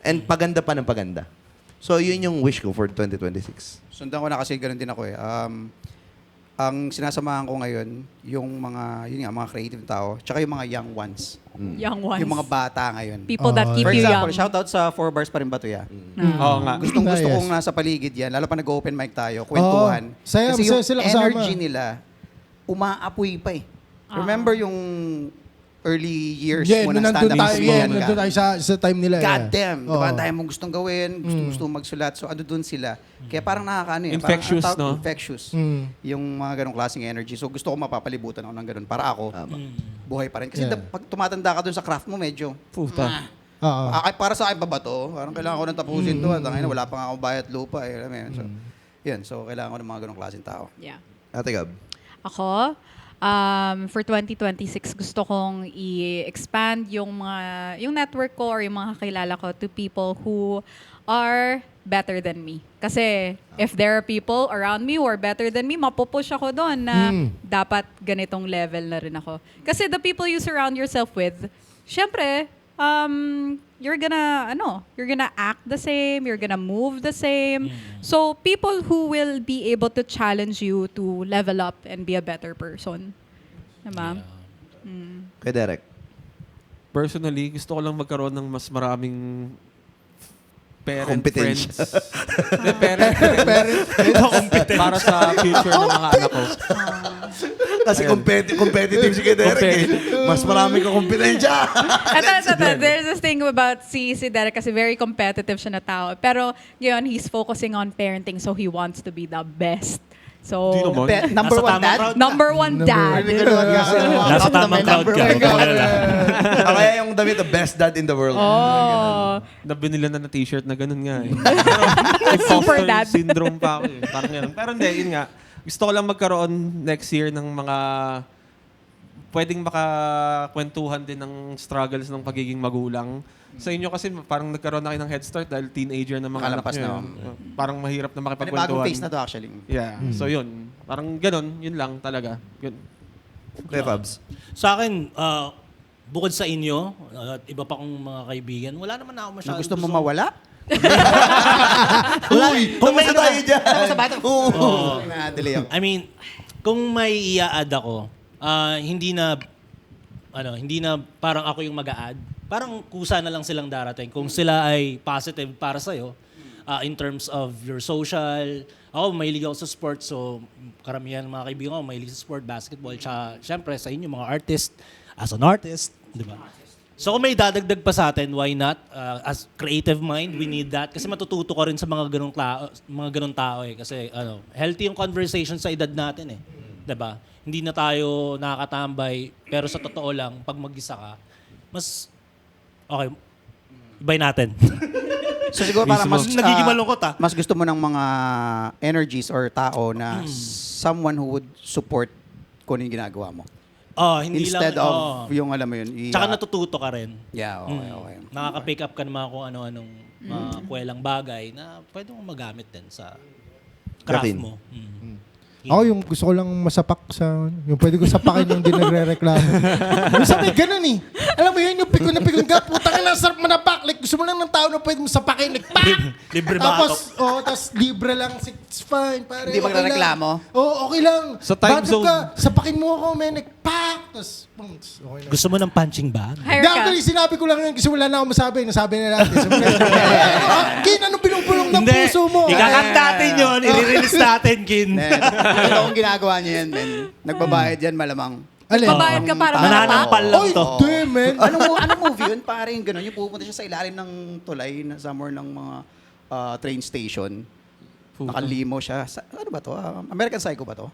And paganda pa ng paganda. So, yun yung wish ko for 2026. Sundan ko na kasi ganun din ako eh. Ang sinasamahan ko ngayon, yung mga creative tao, tsaka yung mga young ones. Young ones. Yung mga bata ngayon. People that keep For you example, young. shoutout sa 4 Bars pa rin ba to ya? Oo nga. Gustong-gusto Yes. kong nasa paligid yan, lalo pa nag-open mic tayo, kwentuhan. Saya- Kasi saya yung sila kasama. energy nila, umaapoy pa eh. Remember yung early years mo na nandun stand-up tayo, comedian ka? nandun tayo sa time nila. God damn, Oo. diba? Ang dami mong gustong gawin, gusto magsulat. So, ano dun sila. Kaya parang nakakaano eh. Infectious, parang, no? Infectious. Mm. Yung mga ganong klaseng energy. So, gusto ko mapapalibutan ako ng ganun. Para ako, buhay pa rin. Kasi Yeah. pag tumatanda ka dun sa craft mo, medyo, Puta. Oo. para sa akin ba ba to? Parang kailangan ko nang tapusin to. At tangina, wala pa nga ako bayad lupa. Eh. Alam mo yun? So, yun. So, kailangan ko ng mga ganong klaseng tao. Yeah. Ate Gab. Ako, for 2026, gusto kong i-expand yung network ko or yung mga kakilala ko to people who are better than me. Kasi if there are people around me who are better than me, mapupush ako doon na dapat ganitong level na rin ako. Kasi the people you surround yourself with, syempre, you're gonna act the same, you're gonna move the same. So people who will be able to challenge you to level up and be a better person. Diba? Kay Derek. Personally, gusto ko lang magkaroon ng mas maraming parent Competensya. friends. Parent friends. Para sa future ng mga anak ko. Kasi competitive si kay Derek eh. Mas marami ka kompetensya. There's this thing about si Derek kasi very competitive siya na tao. Pero ngayon, he's focusing on parenting so he wants to be the best. So, Di naman. Number Nasa one tamang dad? crowd. number one dad. Nasa tamang crowd ka. Huwag ka malala. Kaya yung damit, the best dad in the world. Oh. Nabinila na t-shirt na ganun nga eh. Super Imposter dad. syndrome pa ako eh. Parang ganun. Pero hindi, yun nga. Gusto ko lang magkaroon next year ng mga pwedeng makakwentuhan din ng struggles ng pagiging magulang. Sa inyo kasi parang nagkaroon na kayo ng head start dahil teenager na mga anak Nakalampas nyo. na. Parang mahirap na Panibagong makipagkwentuhan. face na to actually. Yeah. So yun. Parang ganun. Yun lang talaga. Yun. Kuya Fabs. Sa akin, bukod sa inyo, at iba pa kong mga kaibigan, wala naman ako Na masyadong gusto mo mawala? Kung may ano, tayo dyan. Ako sa batang. Oo. Na-delay ako. I mean, kung may i-add ako, hindi na parang ako yung mag-a-add. Parang kusa na lang silang darating. Kung sila ay positive para sa'yo, in terms of your social, ako mahilig ako sa sports, so karamihan ng mga kaibigan ko mahilig sa sport, basketball, tsaka syempre sa inyo mga artist, as an artist, di ba? So kung may dadagdag pa sa atin, why not? As creative mind, we need that. Kasi matututo ka rin sa mga ganong tao eh. Kasi healthy yung conversation sa edad natin eh. 'Di ba? Hindi na tayo nakakatambay, pero sa totoo lang, pag mag-isa ka, mas okay, ibay natin. So siguro para mas Nagiging malungkot mas gusto mo ng mga energies or tao na someone who would support kung ano yung ginagawa mo. Hindi Instead lang, of yung alam mo yun. Tsaka natututo ka rin. Yeah, okay. Nakaka-pick up ka naman kung ano-anong kwelang bagay na pwede mong magamit din sa craft Gavin. mo. Ako yung gusto ko lang masapak sa... Yung pwede ko sapakin yung di nagre-reklamo. Yung sabi, ganun eh. Alam mo yun, yung pikon na pikon ka, putang ina, sarap manapak. Like, gusto mo lang ng tao na pwede mo sapakin. Like, pak! Libre ba Tapos libre lang. It's fine, pare. Hindi okay magreklamo? lang. Oo, okay lang. Sa time Bakit zone. ka, sapakin mo ako, man. Like, pak! Tapos, okay lang. Gusto mo ng punching bag? Hire Hindi, ka. actually, sinabi ko lang yun kasi wala na ako masabi. Nasabi na natin. So, Kin, anong binubulong ng puso mo? Ikakat natin yun. I-release natin, Kin. Ito kung ginagawa niya yan, men. Nagbabayad yan, malamang. Alin? Babayad ka para Mananampal lang Oy, to. damn, man. Anong movie yun? Parang yung gano'n. Yung pupunta siya sa ilalim ng tulay na somewhere ng mga train station. Nakalimo siya. Ano ba to? American Psycho ba to?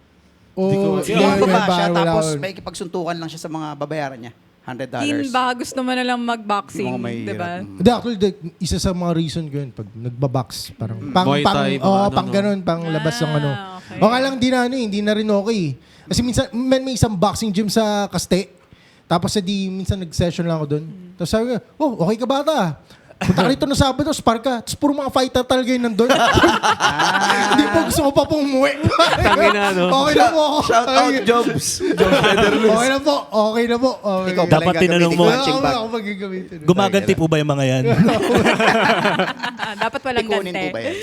Oh, Bumaba siya, wala tapos yun. may kipagsuntukan lang siya sa mga babayaran niya. $100. Kin, baka gusto mo na lang mag-boxing, Mga mahirap. di ba? Hindi, actually, isa sa mga reason ko yun, pag nagbabox, parang, Muay Thai, mga pang ano, ganun, pang labas ng ano. Okay. O nga lang, hindi na rin okay. Kasi minsan, may isang boxing gym sa Caste. Tapos, minsan nag-session lang ako doon. Tapos sabi ko, okay ka bata? Punta ka rito na Sabado, spar ka. Tapos puro mga fighter talaga yun nandun. Hindi po, gusto ko pa pong umuwi. Tangina, no? Okay na po ako. Shout out, Jobs. Jobs Federlus. Okay na po. Okay na po. Okay. Ikaw pala Dapat yung tinanong mo. gagamitin punching bag. Ako magigamitin. Gumaganti po ba yung mga yan? Dapat walang Ikunin gante. po ba yan?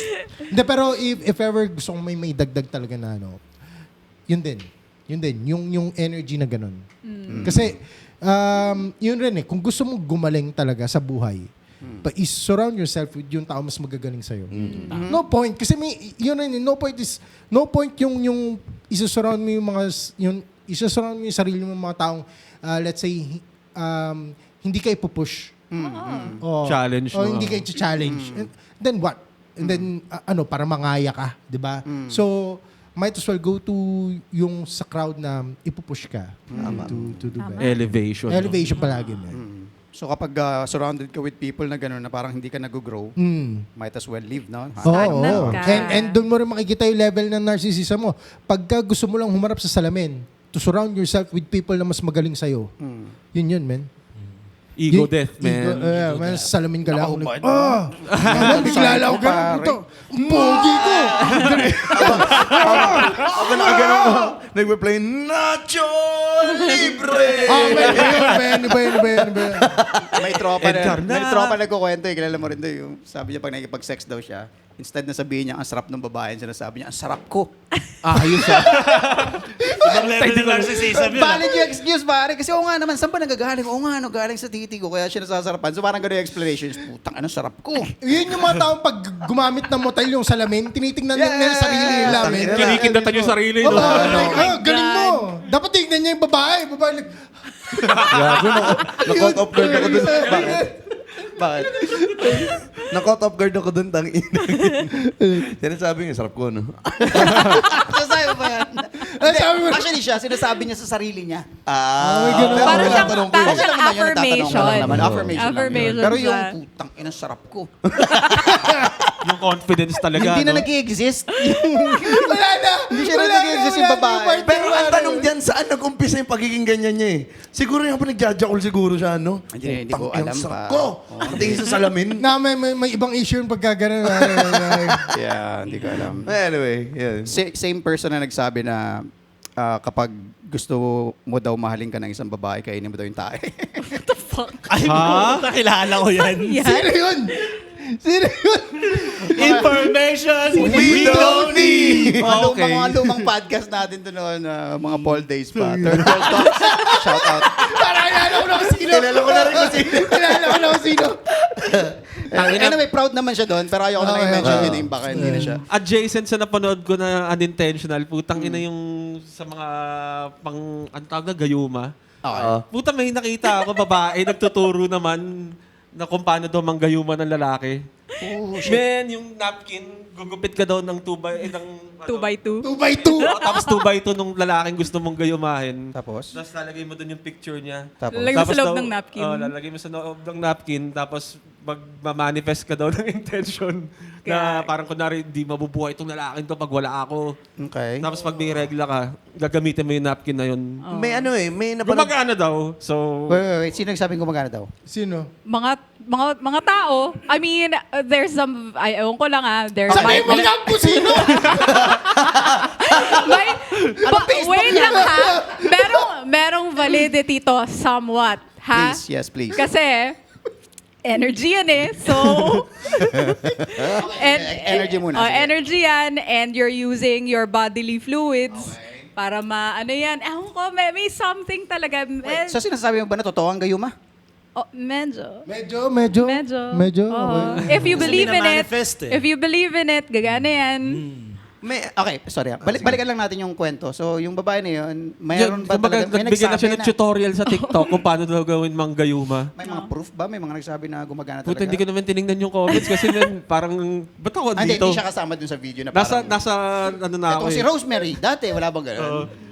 Hindi, pero if ever gusto kong may dagdag talaga na ano, yun din. Yung energy na ganun. Kasi, yun rin eh, kung gusto mong gumaling talaga sa buhay, is-surround yourself with yung tao mas magagaling sa'yo. No point. Kasi yun rin, no point yung isa-surround mo isa-surround mo yung sarili mo mga taong, let's say, hindi ka ipupush. Challenge, no? Hindi ka i-challenge. And then what? And then, para mangaya ka, di ba? So, might as well go to yung sa crowd na ipupush ka to do better. Elevation. no? Elevation palagi, man. So kapag surrounded ka with people na gano'n na parang hindi ka nag-grow, might as well leave, no? Oo. ka. And doon mo rin makikita yung level ng narcissism mo. Pagka gusto mo lang humarap sa salamin, to surround yourself with people na mas magaling sa'yo. Yun, man. Ego death, man. Man, sa salamin ka lang. Nakahubad. Bigla lang ako ganun. Puto. Ang pogi ko. Ako nakaganon ko. Nagpa-play, Nacho Libre! Iba yun. May tropa Edgar na. May tropa nagkukwento eh. Kilala mo rin doon yung sabi niya pag nakikipag-sex daw siya, instead na sabihin niya ang sarap ng babae, sinasabi niya ang sarap ko. Ayos ah. Ibang level ng narcissism yun. Valid yung excuse, pare. Kasi oo nga naman, saan ba nagagaling? Oo nga, galing sa titi ko, kaya siya nasasarapan. So parang gano'n yung explanation. Putang, ano sarap ko? Yun yung mga taong pag gumamit ng motel yung salamin, tinitingnan nila yung sarili nila. man. Kinikindatan yung sarili, no? Galing mo. Dapat tingnan niya yung babae. Babae, like, Gago, na-caught off guard ako dun. Bakit? Na-caught off guard ako dun, tangin. Sinasabi niya, sarap ko, no? Sasabi mo ba yan? sabi mo- Actually siya, sinasabi niya sa sarili niya. Pero Parang siyang, tinatanong ko parang eh. siyang Naman yun, nagtatanong affirmation. ka lang naman. Affirmation lang yun. Affirmation Pero yung siya. putang ina, sarap ko. Yung confidence talaga, Hindi na no? nag-i-exist. wala na. Hindi siya Wala nag-i-exist na, yung wala na babae. partner, Pero ang wala tanong na. dyan, saan nag-umpisa yung pagiging ganyan niya eh. Siguro yung pinagjajakol siguro siya, no? Hindi ko Putang, alam ang pa. sarap ko. Ang tingin sa salamin. Na may ibang issue yung pagkagano. Yeah, hindi ko alam. Anyway, yeah. Same person na nagsabi na kapag gusto mo daw mahalin ka ng isang babae, kainin mo daw yung tae. Ay, nakilala ko yan. Sino yun? Sino yun? Information We don't need! Okay. Mga lumang podcast natin to noon, mga Paul Days pa. Third World Talks. Shout out. Parang kilala ko na kung sino. Kilala ko na rin kung sino. Kilala ko na kung sino. Anyway, proud naman siya doon, pero ayoko na lang Okay, i-mention okay. yun name, baka hindi na siya. Adjacent sa napanood ko na unintentional, putang ina yung sa mga ang tawag na gayuma. Okay. Puta, may nakita ako, babae, nagtuturo naman na kung paano daw manggayuma ng lalaki. Men, yung napkin, gugupit ka daw ng 2x2. 2x2. Tapos 2x2 nung lalaking gusto mong gayumahin. Tapos? Tapos lalagay mo doon yung picture niya. Tapos? Lalagay mo sa loob daw- ng napkin. Lalagay mo sa loob ng napkin. Tapos magmamanifest ka daw ng intention na parang kunwari di mabubuhay itong lalaking to pag wala ako. Okay. Tapos pag may regla ka, gagamitin mo yung napkin na yun. May ano eh, may napanood. Gumagana daw. So, Wait. Sino nagsabing gumagana daw? Sino? Mga tao, I mean, there's some, ewan ko lang there's Sabi mo lang po sino? wait lang merong validity to somewhat, ha? Please, yes, please. Kasi, energy yan eh. So, Energy muna, sige. energy yan, and you're using your bodily fluids para ano yan. Ewan ko, may something talaga. So sinasabi mo ba na totoo ang gayuma? Medyo. Medyo. Oo. Okay. If you believe in it, minamanifest eh. if you believe in it, gagana yan. Okay, sorry. Balikan lang natin yung kwento. So, yung babae na yun, mayroon ba kumbaga, talaga? May nagbigyan na siya nagsabi ng tutorial sa TikTok kung paano daw gawin mang gayuma. May mga proof ba? May mga nagsabi na gumagana Puta, talaga? hindi ko naman tinignan yung comments kasi man, parang, ba't ako Hindi, dito? hindi siya kasama dun sa video na Nasa, parang... nasa, ano na ako Ito si eh. Rosemary. Dati, wala bang gano'n?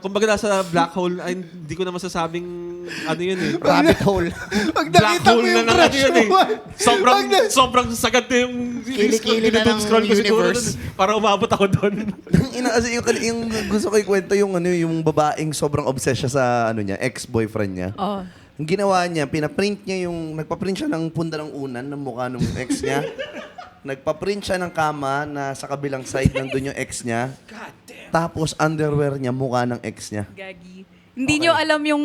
Kumbaga nasa black hole, ay, hindi ko na masasabing, ano yun eh. Rabbit hole. Pag Black nakita mo hole na yung lang crush yun eh. mo. Sobrang sagad na yung Kilikili na ng scroll ko siguro universe. dun, para umabot ako doon. Ina, kasi yung gusto ko ikwento yung yung babaeng sobrang obsessed siya sa ex-boyfriend niya. Oh. Ang ginawa niya, nagpa-print siya ng punda ng unan ng mukha ng ex niya. Nagpa-print siya ng kama na sa kabilang side nandun yung ex niya. Tapos underwear niya, mukha ng ex niya. Gagi. Hindi nyo alam yung...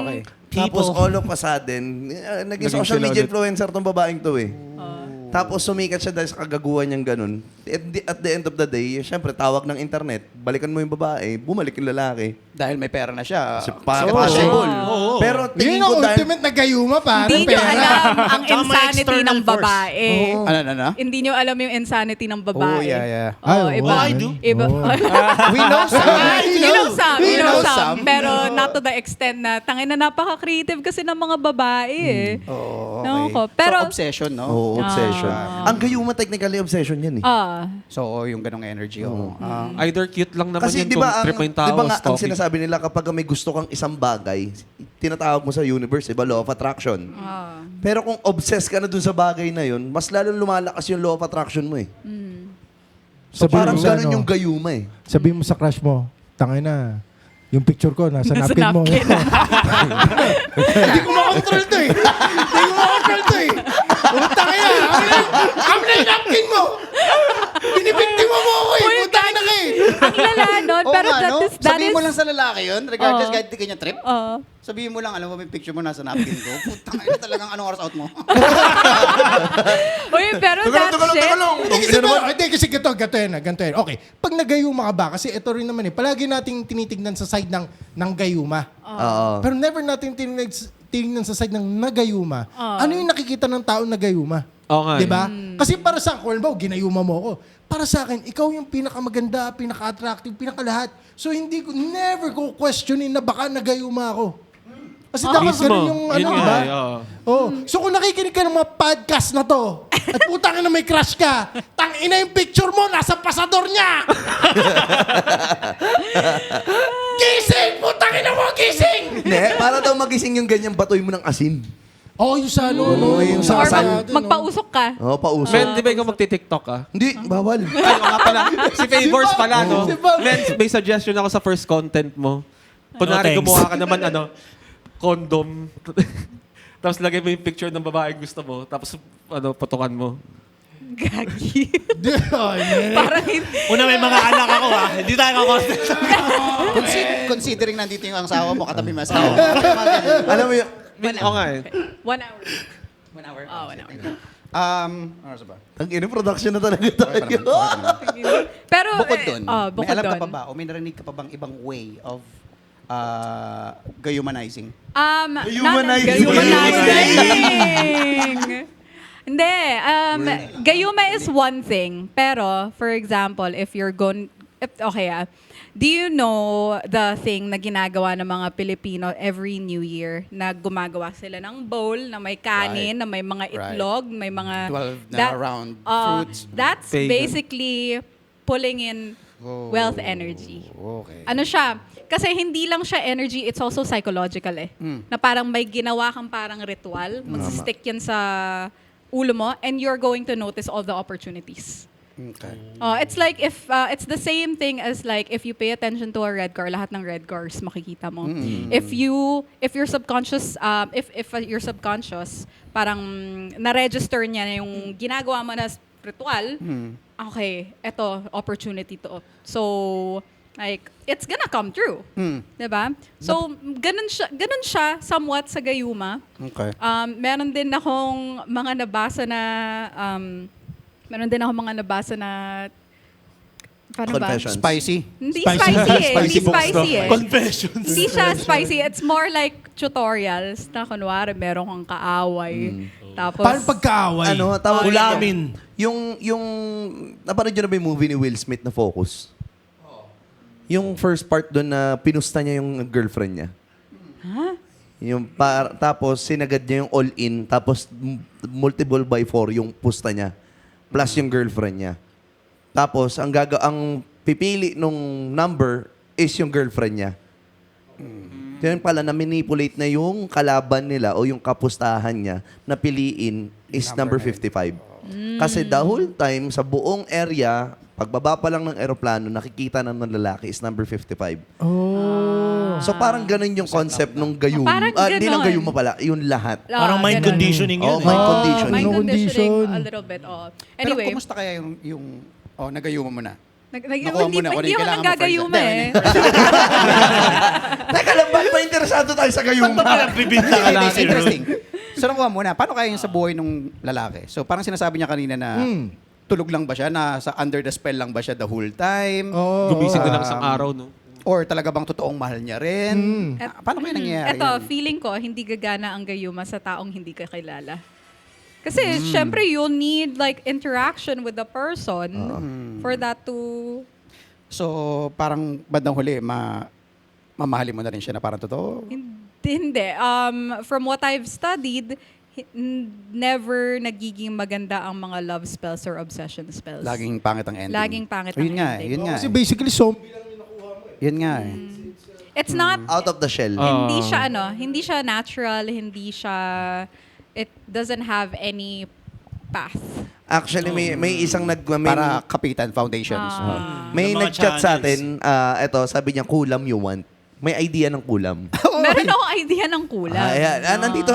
Okay. Tapos all of a sudden, naging social sila media ulit. influencer tong babaeng to eh. Tapos sumikat siya dahil sa kagaguhan niyang ganun. At the end of the day, syempre tawag ng internet, balikan mo yung babae, bumalik yung lalaki. Dahil may pera na siya. Possible. Oo. Pero Yun tingin ang ko dahil... ultimate na gayuma, pare. Hindi nyo alam ang Tsaka may insanity external ng force. babae. Ano? Hindi nyo alam yung insanity ng babae. Oh, yeah. Oh, Ay, iba. oh, I do. Iba. We know some. You know some. We You know know some. some. Pero not to the extent na, tangin na napaka-creative kasi ng mga babae eh. Oo, Ewan okay. ko. Pero, So, obsession, no? Oo, obsession. Ang gayuma technically obsession yan eh. So, yung ganong energy. Either cute lang naman Kasi yun di kung ba, trip mo yung tao, di ba nga, ang stalking. sinasabi nila kapag may gusto kang isang bagay, tinatawag mo sa universe, iba, law of attraction. Pero kung obsessed ka na dun sa bagay na yun, mas lalo lumalakas yung law of attraction mo eh. So Sabihin parang mo sa ganun ano, yung gayuma eh. Sabihin mo sa crush mo, tangay na, yung picture ko, nasa napkin mo. napkin. Hindi ko makontrol to eh. Hindi ko makontrol to eh. Tangay na, kami na yung napkin mo. Binibiktima mo ako eh. Uy, Putang na kayo. ang lala nun. Oo Pero nga, that no? is... That Sabihin is mo lang sa lalaki yun, regardless Oo. kahit di kanya trip. Sabihin mo lang, alam mo, may picture mo nasa napkin ko. Putang ina talagang anong oras out mo. Uy, pero that shit... Hindi, kasi ganito yan. Okay, pag nagayuma ka ba, kasi ito rin naman eh, palagi nating tinitignan sa side ng gayuma. Oo. Pero never natin tinignan sa side ng nagayuma. Ano yung nakikita ng tao nagayuma? Oo nga. Di ba? Kasi para sa akin, ginayuma mo ako. Para sa akin, ikaw yung pinakamaganda, pinaka-attractive, pinakalahat. So hindi ko, never ko questionin na baka nagayuma ako. Kasi dapat Mismo. ganun yung Yun ano, nga ba? eh, oo. Oh. So kung nakikinig ka ng mga podcast na to, at putang na may crush ka, tangina yung picture mo, nasa pasador niya! Gising! Putang ina mo, gising! Hindi, para daw magising yung ganyan, batoy mo ng asin. Oh, yung sa ano, no? yung sa Or kasal. magpausok ka. Oo, pauso. Men, di ba ikaw magti-TikTok ka? Hindi, bawal. Ay, oo nga pala. Si Favors pala, no? Si Bob. Men, may suggestion ako sa first content mo. Kunwari thanks. gumawa ka naman, condom. Tapos lagay mo yung picture ng babae gusto mo. Tapos, putukan mo. Gagi. Ay, Parang hindi. Una, may mga anak ako Hindi tayo kakontent. Considering nandito yung asawa mo, katabi mo asawa mo. Alam mo yun, Oo nga eh. 1 hour. 1 hour. Oh, 1 hour. Ano ba? ang production na talaga tayo. Pero, Bukod doon, bukod may alam ka doon. pa ba o may narinig ka pa bang ibang way of gayumanizing? Humanizing. Humanizing. Hindi. Gayuma is one thing. Pero, for example, if you're going... do you know the thing na ginagawa ng mga Pilipino every New Year na gumagawa sila ng bowl na may kanin, Right. na may mga Right. itlog, may mga... 12 na round fruits. That's Pagan. basically pulling in wealth energy. Okay. Ano siya? Kasi hindi lang siya energy, it's also psychological eh. Na parang may ginawa kang parang ritual, mag-stick yan sa ulo mo, and you're going to notice all the opportunities. Okay. It's like if it's the same thing as like if you pay attention to a red car, lahat ng red cars makikita mo. If your subconscious your subconscious parang na-register niya na yung ginagawa mo na ritual, okay, eto opportunity to. So like it's gonna come true. 'Di ba? So ganun siya somewhat sa gayuma. Okay. Meron din akong mga nabasa na paano ba? Confessions. Spicy. Hindi Spicy. spicy eh. Spicy Hindi books spicy to. eh. Confessions. Hindi siya spicy. It's more like tutorials na kunwari meron kang kaaway. Tapos, Paano pagkaaway? Tawag nito? Ulamin. Yung napanood nyo na ba yung movie ni Will Smith na Focus? Yung first part doon na pinusta niya yung girlfriend niya. Tapos sinagad niya yung all-in, tapos multiple by 4 yung pusta niya. Plus yung girlfriend niya. Tapos, ang pipili nung number is yung girlfriend niya. Yun pala, na-manipulate na yung kalaban nila o yung kapustahan niya na piliin is number 55. Kasi the whole time, sa buong area, pagbaba pa lang ng eroplano, nakikita na ng lalaki is number 55. Oh. So parang ganun yung concept nung gayuma. Parang Hindi lang ganon. gayuma pala, yung lahat. Parang mind ganun. conditioning yun. Oh, mind conditioning. Mind Mind conditioning condition. a little bit. Pero Anyway, kumusta kaya yung nagayuma mo na? hindi Nakuha mo na kung ano hindi yung ako kailangan mo nanggagayuma first. eh. Teka lang, ba't pa interesado tayo sa gayuma? Bibinta ka Hindi, natin. interesting. So nakuha mo na. Paano kaya yung sa buhay ng lalaki? So parang sinasabi niya kanina na tulog lang ba siya? Under the spell lang ba siya the whole time? Oh. Gumising ka lang isang araw, no? Or talaga bang totoong mahal niya rin? Paano kaya nangyayari Ito, yan? feeling ko, hindi gagana ang gayuma sa taong hindi ka kilala. Kasi, syempre, you'll need like interaction with the person for that to... So parang bandang huli, mamahalin mo na rin siya na parang totoo? Hindi. From what I've studied, never nagiging maganda ang mga love spells or obsession spells. Laging pangit ang ending. Laging pangit ang Yun nga, ending. yun nga. Kasi basically, zombie lang yung nakuha mo. Yun nga eh. It's not... Out of the shell. Hindi siya natural, it doesn't have any path. Actually, may isang Para Kapitan Foundations. may Ng mga nag-chat sa channels. atin, eto, sabi niya, kulam you want. May idea ng kulam. Meron akong idea ng kulang. Ayan, nandito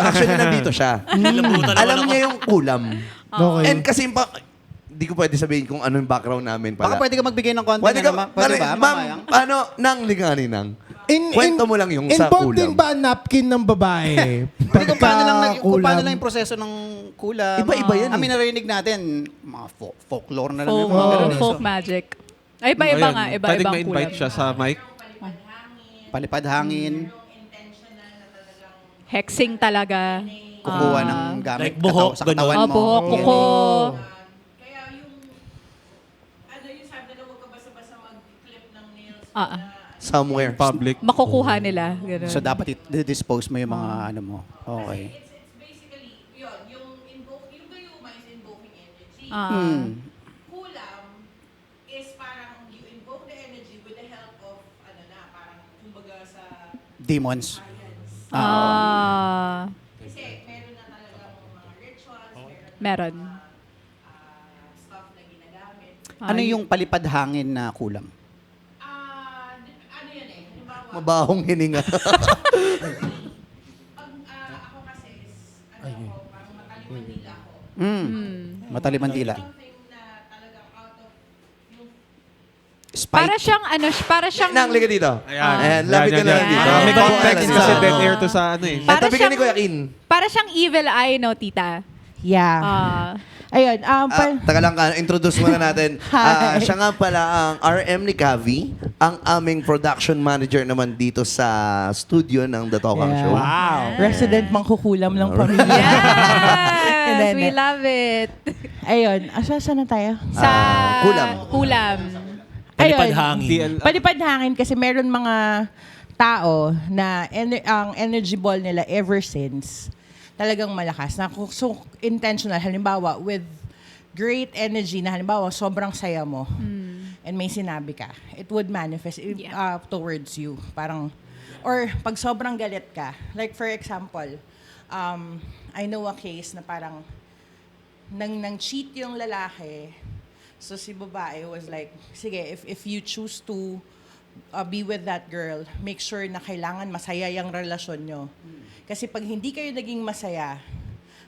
siya. Alam niya yung kulam. Okay. And kasi, di ko pwede sabihin kung ano yung background namin pala. Baka pwede ka magbigay ng content Pwede na ka, naman. Pwede ba? ma'am, Mamayang? nang lingani nang. Kwento mo lang yung sa Involved din kulam. ba ang napkin ng babae? Hindi kung paano lang, kung paano kulam. lang yung proseso ng kulam. Iba-iba yan I mean, eh. narinig natin, mga folklore na lang. yung mga ganun eh. Folk magic. Ay, iba-iba Ayun, nga. pwedeng Iba-ibang ma-invite kulam. siya sa mic. Palipad hangin, Hexing talaga. kukuha ng gamit like buhok, sa katawan Oh, mo. buhok, Yan. kuko. Somewhere. Public. Makukuha nila. Ganun. So dapat i-dispose mo yung mga ano mo. Okay. It's basically, yun, yung gayuma is invoking energy. Kulam is parang you invoke the energy with the help of, parang kumbaga sa Demons. kasi meron na talagang mga rituals, Meron. stuff na ginagamit. Ano yung palipad hangin na kulam? Ano yun eh, halimbawa, Mabahong hininga. Ako kasi is, ako, parang matalimandila ako. Mataliman dila. Something na talagang out of yung Para siyang, para siyang, Nang, liga dito. Ayan, lapit ka na lang dito. Yan. May context Ayan, kasi isa. dead air to sa ano eh. Para Tabi ka ni siyang- Kuya Kin. para siyang evil eye, no, tita? Yeah. Ayun, Taka lang, introduce muna natin. Siya nga pala ang RM ni Kavi, ang aming production manager naman dito sa studio ng The Tokang Yeah. Show. resident mangkukulam ng pamilya. Yes! Hindi, We hindi. love it. Ayun, saan na tayo? Sa Kulam. Kulam. Palipad Ayun. hangin. Palipad hangin kasi meron mga tao na ang energy ball nila ever since talagang malakas. So, intentional. Halimbawa, with great energy na halimbawa, sobrang saya mo and may sinabi ka, it would manifest towards you. Parang, or pag sobrang galit ka, like for example, I know a case na parang nang cheat yung lalaki, so si babae was like, sige, if you choose to be with that girl, make sure na kailangan masaya yung relasyon nyo. Kasi pag hindi kayo naging masaya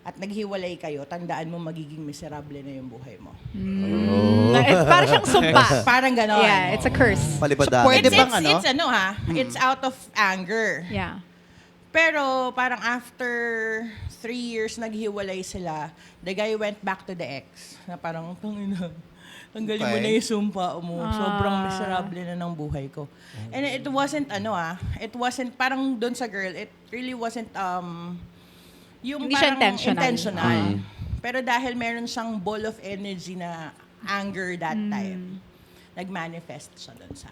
at naghiwalay kayo, tandaan mo magiging miserable na yung buhay mo. Para siyang sumpa. Parang ganon. Yeah, it's a curse. Palipad So, pwede It's, bang it's, ano? it's ano ha, it's out of anger. Yeah. Pero parang after 3 years naghiwalay sila, the guy went back to the ex. Na parang, tangina, tanggalin mo Okay. na yung sumpa mo. Sobrang miserable na ng buhay ko. And it wasn't it wasn't, parang doon sa girl, it really wasn't, yung Hindi siya parang intentional. Pero dahil meron siyang ball of energy na anger that time, nag-manifest siya doon sa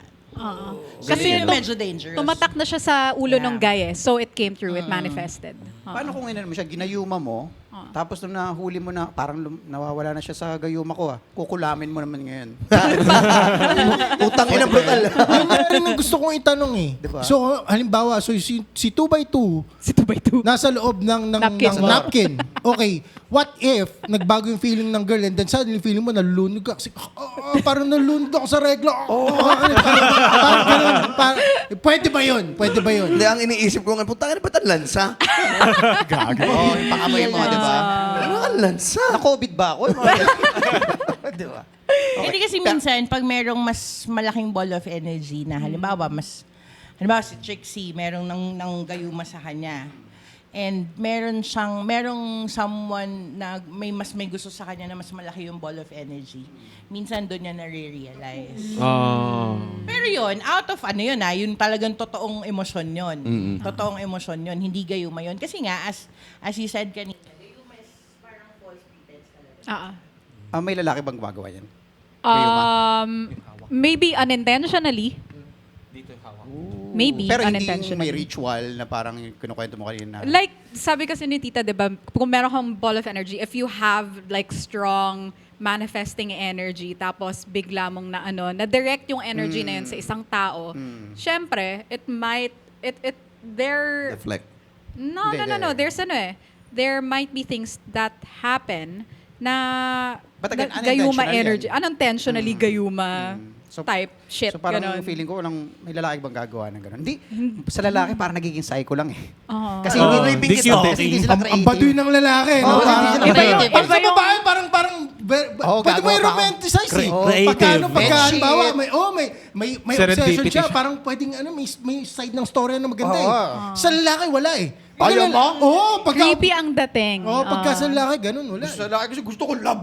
Kasi medyo dangerous. tumatak na siya sa ulo Yeah. ng guy eh. So it came through, it manifested. Paano kung mo siya, ginayuma mo, tapos nung nahuli mo na, parang nawawala na siya sa gayuma ko kukulamin mo naman ngayon. Utang ina brutal. Yun nga rin ang gusto kong itanong eh. Diba? So, halimbawa, so si 2x2, Si 2x2. nasa loob ng Napkin. napkin. Okay, what if nagbago yung feeling ng girl and then suddenly feeling mo nalulunog ka kasi parang nalulunog ako sa regla. Parang ganun. Pwede ba yun? Pwede ba yun? Hindi, ang iniisip ko nga, putang ina, ba't ang lansa? Oo, yung pangamoy mo, di ba? Ano ang lansa? Na-COVID ba ako? Di ba? Hindi kasi minsan, pag merong mas malaking ball of energy na halimbawa, si Trixie, merong nang gayuma sa kanya. And merong someone na may gusto sa kanya na mas malaki yung ball of energy. Minsan doon niya nare-realize. Pero yun, out of yun talagang totoong emosyon yun. Totoong emosyon yun, hindi gayuma yun. Kasi nga, as you said kanina, gayuma is parang false pretense talaga. May lalaki bang gumagawa yan? Maybe unintentionally. Maybe Pero hindi unintentionally. may ritual na parang kinukwento mo kanina. Like, sabi kasi ni Tita, di ba, kung meron kang ball of energy, if you have like strong manifesting energy, tapos bigla mong na-direct yung energy na yun sa isang tao, syempre, Deflect. No. There's there might be things that happen na But again, gayuma unintentional energy. yan. Unintentionally gayuma type shit. So parang ganon. feeling ko may lalaki bang gagawa ng gano'n? Hindi, sa lalaki parang nagiging psycho lang eh. Oo. Kasi hindi raping This ito. you Kasi hindi sila Ang creative. baduy ng lalaki. No? Oo, Parang, hindi sila creative. Pag sa babae, parang pwede mo gagawa pa ako. i-romanticize eh. Creative. Pagka Bedsheet. halimbawa, may obsession Serendipity siya. siya. Parang pwedeng may side ng story na maganda Oo. eh. Sa lalaki, wala eh. Ayaw mo? Oo, pagka... Creepy ang dating. pagka sa lalaki, ganun, wala Sa eh. lalaki kasi gusto ko love.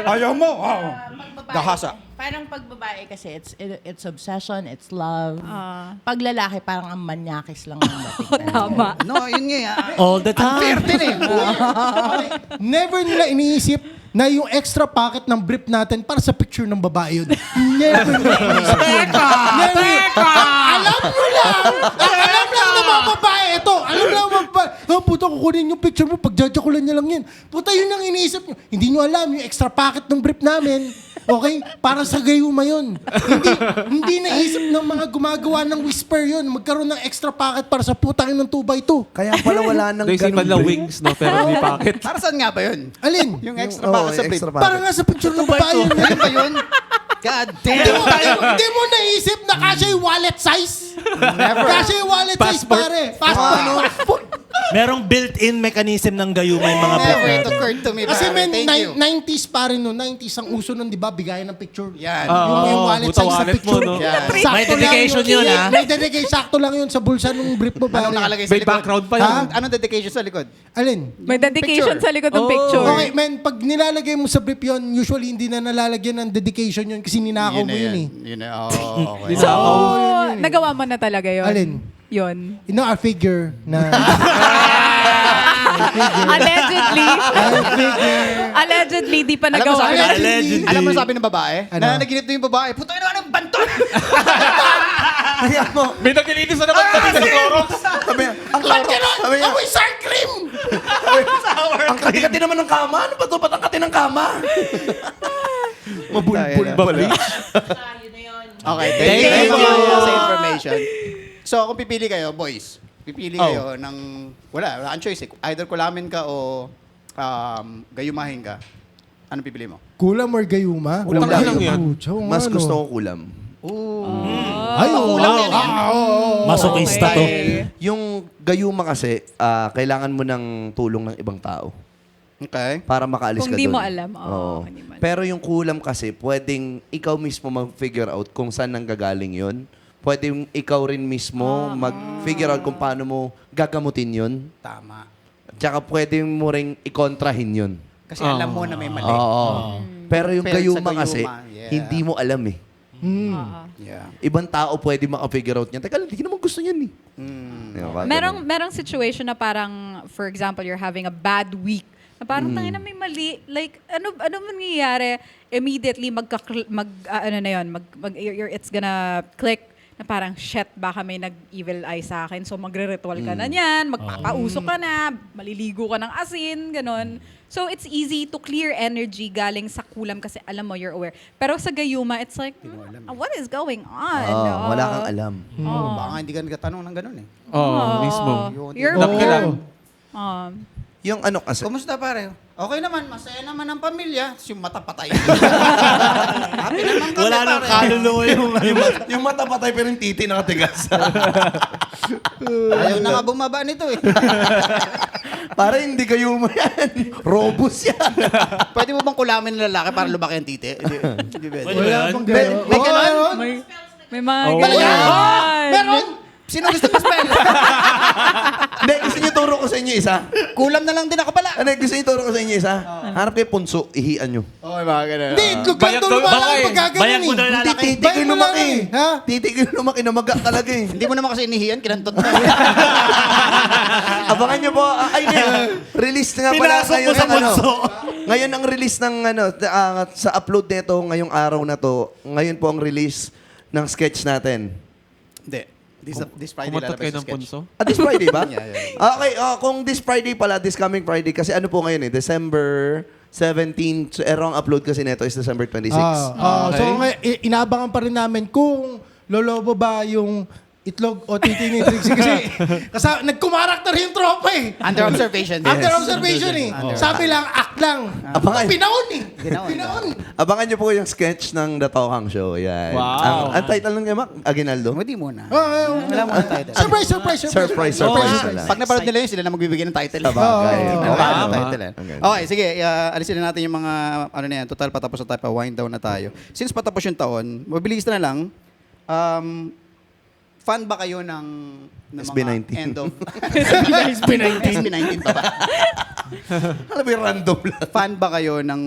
Ayaw mo? Dahasa. Parang pag babae kasi, it's obsession, it's love. Pag lalaki, parang ang manyakis lang ang dating. Tama. No, yun nga. All the time. Never nila iniisip na yung extra pocket ng brief natin para sa picture ng babae yun. Never nila iniisip yun. Alam nyo lang! Alam lang ng mga babae ito. Alam lang mga babae. Puta, kukunin yung picture mo. Pagjajakulan niya lang yan. Puta, yun ang iniisip nyo. Hindi nyo alam yung extra pocket ng brief namin. Okay? Para sa gayuma yun. Hindi naisip ng mga gumagawa ng whisper yun. Magkaroon ng extra pocket para sa putangin ng 2x2. Kaya pala wala nang Naisipan lang wings, no? Pero hindi pocket. Para saan nga ba yun? Alin? Yung extra pa sa brief. extra Para nga sa picture ng babae yun. Ano ba yun? God Hindi mo, damn! hindi mo naisip na kasya yung wallet size? Never. Kasya yung wallet size, pare. Passport. Merong built-in mechanism ng gayuma yung mga brief Never it natin. occurred to me, Kasi pare. men, Thank you. 90s pa rin no. 90s ang uso nun, di ba? Bigayan ng picture. Yan. Yung wallet buta size na wallet mo, picture. no? Yan. Sakto May lang dedication yun, ha? May dedication. Sakto lang yun sa bulsa nung brief mo, pare. Anong nakalagay sa May likod? background pa yun. Anong dedication sa likod? Alin? May dedication Picture. sa likod ng picture. Okay, men, pag nilalagay mo sa brief yun, usually hindi na nalalagyan ng dedication yun kasi ninakaw mo yun eh. Yun na, okay. So, nagawa mo na talaga yun? Alin? Yun. You know, I figure na... Allegedly, di pa Alam mo nagawa. sabi, Allegedly. alam mo sabi ng babae? Ano? Nanaginip na yung babae. Puto, ano ng banton? Kaya mo, May naglilitis na naman kami sa Clorox. sabi niya, ang sabi niya, Amoy sour cream! ang kati-kati naman ng kama. Ano ba ito? Ba't ang kati ng kama? Mabulbul Tayo pala. Yun na yun. Okay, Thank thank you. you sa information. So, kung pipili kayo, boys, pipili kayo ng... Wala kang choice eh. Either kulamin ka o gayumahin ka. Anong pipili mo? Kulam or gayuma? Kulam lang yan. Mas gusto ko kulam. Ay, oo. Masokista to. Yung gayuma kasi, kailangan mo ng tulong ng ibang tao Okay. para makaalis Kung ka di doon. mo alam, oo, Oo. hindi mo alam. Pero yung kulam kasi, pwedeng ikaw mismo mag-figure out kung saan nanggagaling yun. Pwedeng ikaw rin mismo mag-figure out kung paano mo gagamutin yun. Tama. Tsaka pwede mo ring ikontrahin yun. Kasi alam mo na may mali. Oo. Pero yung Pero sa gayuma gayuma, kasi, yeah. hindi mo alam eh. Yeah. Ibang tao pwede maka-figure out niya. Teka lang, hindi ko naman gusto niyan eh. Diba, Merong situation na parang, for example, you're having a bad week. Na parang tangina may mali. Like, ano mangyayari? Immediately, it's gonna click na parang, shit, baka may nag-evil eye sa akin. So, magre-ritual ka na niyan, magpapausok ka na, maliligo ka ng asin, ganon. So, it's easy to clear energy galing sa kulam kasi alam mo, you're aware. Pero sa gayuma, it's like, what is going on? wala kang alam. Baka hindi ka nagtatanong ng ganun eh. Mismo. You're Tap ka lang. Yung ano kasi, Kumusta pare? Okay naman, masaya naman ang pamilya. Tapos yung mata patay. Happy naman kami, Wala nang pare. kaluluwa yung mata patay pero yung titi nakatigas. Ayaw na nga bumaba nito eh. Para hindi gayuma yan. Robust yan. Pwede mo bang kulamin ng lalaki para lumaki ang titi? Hindi pwede. Wala bang gayuma? May ganon? May mga Oh. ganyan. Meron! Sino gusto mo spell? Hindi, gusto niyo turo ko sa inyo isa. Kulam na lang din ako pala. Ano, gusto niyo turo ko sa inyo isa? Hanap kayo punso, ihian nyo. Okay, mga ganon. Hindi, lugar Bayag to daw- lumala baka ang eh. pagkaganon Bayag mo daw eh. lalaki. Titi ko Bayad mo lumaki. lang eh, ha? Titi ko lumaki, namaga talaga eh. Hindi mo naman kasi inihiyan, kinantot na. Abangan nyo po. Ay, release nga pala Pinasok ngayon mo sa ng ano. bunso. Ngayon ang release ng ano, sa upload nito ngayong araw na to. Ngayon po ang release ng sketch natin. Hindi. This Friday Kumatot lalabas kayo yung ng sketch. punso? This Friday ba? Yeah. Okay, kung this Friday pala, this coming Friday, kasi ano po ngayon eh, December 17, ang upload kasi nito is December 26. So, inaabangan pa rin namin kung lolobo ba yung itlog o titi ni Trixie kasi nagkumarakter yung tropa eh. Under observation. Under observation eh. Sabi lang, act lang. Abangan. Pinaon eh. Ginaon. Abangan nyo po yung sketch ng The Tokang Show. Yan. Wow. Ang title ng Yamak, Aguinaldo? Hindi muna. Wala mo ng title. Surprise na lang. Pag napanood nila yun, sila na magbibigay ng title. Sabagay. Wala ng Tama. title. Okay, sige. Alisin na natin yung mga, ano na yan, total patapos na tayo, pa-wind down na tayo. Since patapos yung taon, mabilis na lang, fan ba kayo ng SB19? mga end of... SB19. SB19 pa ba? Alam mo yung random lang. Fan ba kayo ng